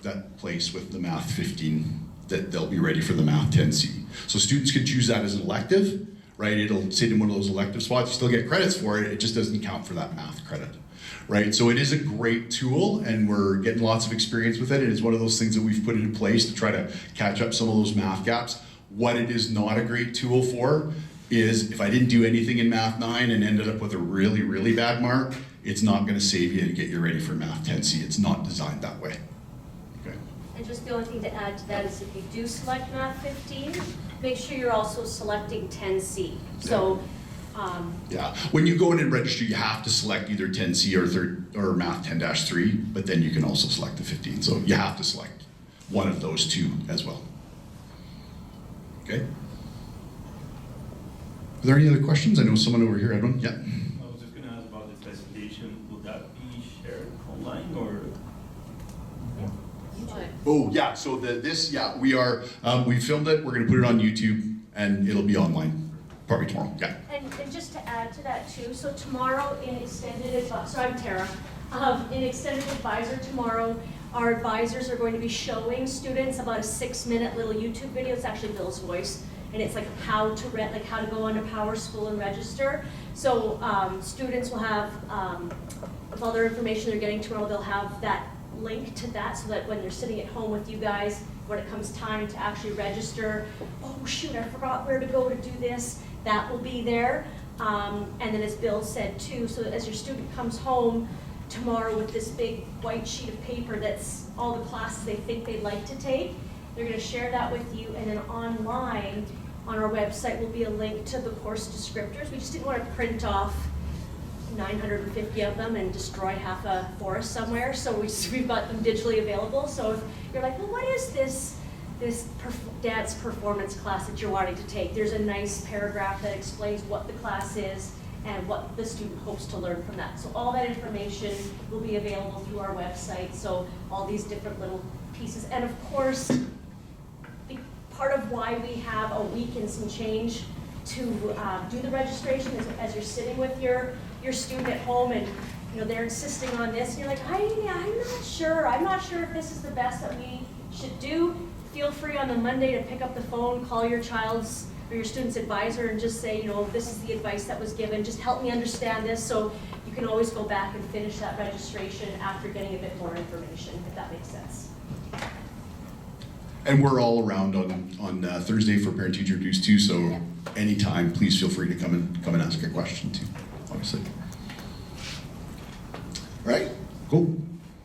that place with the Math 15 that they'll be ready for the Math 10C. So students can choose that as an elective, right? It'll sit in one of those elective spots. You still get credits for it. It just doesn't count for that math credit, right? So it is a great tool, and we're getting lots of experience with it, and it's one of those things that we've put into place to try to catch up some of those math gaps. What it is not a great tool for is if I didn't do anything in Math 9 and ended up with a really, really bad mark, it's not gonna save you and get you ready for Math 10C. It's not designed that way. Okay. And just the only thing to add to that is if you do select Math 15, make sure you're also selecting 10C. So, Yeah, when you go in and register, you have to select either 10C or Math 10-3, but then you can also select the 15. So you have to select one of those two as well. Okay? Are there any other questions? I know someone over here had one. Yeah. I was just gonna ask about the presentation. Will that be shared online or? Oh yeah. So we filmed it. We're gonna put it on YouTube, and it'll be online probably tomorrow. Yeah. and just to add to that too, so tomorrow in Extended, so I'm Tara, in Extended Advisor tomorrow, our advisors are going to be showing students about a 6-minute little YouTube video. It's actually Bill's voice, and it's like how to go onto PowerSchool and register. So students will have, with all their information they're getting tomorrow, they'll have that link to that so that when they're sitting at home with you guys, when it comes time to actually register, oh shoot, I forgot where to go to do this, that will be there. And then as Bill said too, so as your student comes home tomorrow with this big white sheet of paper that's all the classes they think they'd like to take, they're going to share that with you, and then online on our website will be a link to the course descriptors. We just didn't want to print off 950 of them and destroy half a forest somewhere, so we've got them digitally available. So if you're like, well, what is this dance performance class that you're wanting to take? There's a nice paragraph that explains what the class is and what the student hopes to learn from that. So all that information will be available through our website, so all these different little pieces. And of course, part of why we have a week and some change to do the registration is as you're sitting with your student at home and they're insisting on this, and you're like, I'm not sure if this is the best that we should do. Feel free on the Monday to pick up the phone, call your child's or your student's advisor and just say, this is the advice that was given, just help me understand this. So you can always go back and finish that registration after getting a bit more information, if that makes sense. And we're all around on Thursday for parent teacher dues too. So anytime, please feel free to come and ask a question too. Obviously. All right. Cool.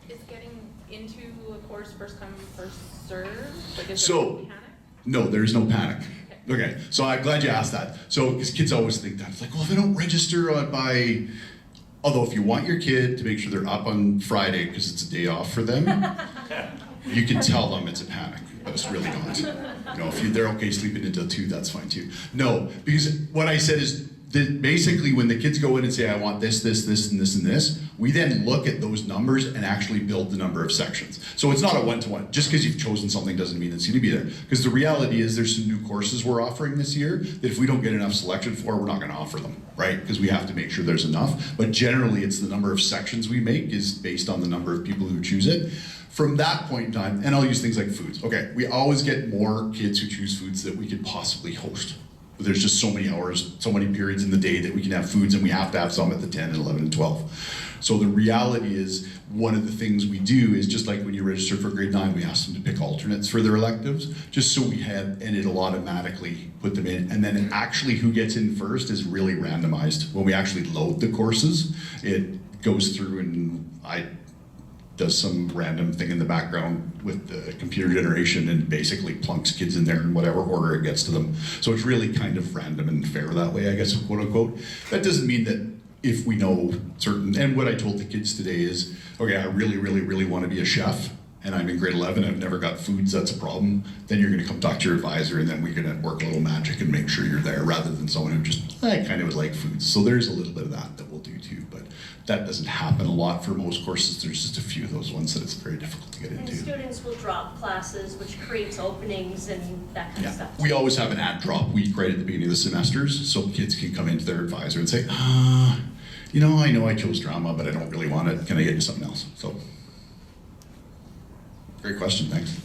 Is getting into a course first come, first serve? Like, is So- there a panic? No, there is no panic. Okay, so I'm glad you asked that. So, because kids always think that. It's like, well, if I don't register although if you want your kid to make sure they're up on Friday because it's a day off for them, you can tell them it's a panic, but it's really not. If they're okay sleeping until 2, that's fine too. No, because what I said is that basically when the kids go in and say, I want this, this, this, and this, and this, we then look at those numbers and actually build the number of sections. So it's not a one-to-one. Just because you've chosen something doesn't mean it's going to be there. Because the reality is there's some new courses we're offering this year that if we don't get enough selection for, we're not going to offer them, right? Because we have to make sure there's enough. But generally, it's the number of sections we make is based on the number of people who choose it. From that point in time, and I'll use things like foods. Okay, we always get more kids who choose foods that we could possibly host. There's just so many hours, so many periods in the day that we can have foods, and we have to have some at the 10 and 11 and 12. So the reality is, one of the things we do is just like when you register for grade 9, we ask them to pick alternates for their electives, just so and it'll automatically put them in. And then actually who gets in first is really randomized. When we actually load the courses, it goes through and does some random thing in the background with the computer generation and basically plunks kids in there in whatever order it gets to them. So it's really kind of random and fair that way, I guess, quote unquote. That doesn't mean that if we know certain, and what I told the kids today is, okay, I really, really, really want to be a chef, and I'm in grade 11, I've never got foods, that's a problem, then you're going to come talk to your advisor, and then we're going to work a little magic and make sure you're there, rather than someone who just, I kind of would like foods. So there's a little bit of that we'll do too, but that doesn't happen a lot for most courses. There's just a few of those ones that it's very difficult to get And into. students will drop classes, which creates openings and that kind of Yeah, stuff. we always have an ad drop week right at the beginning of the semesters, so kids can come into their advisor and say, I know I chose drama, but I don't really want it. Can I get you something else? So, great question, thanks.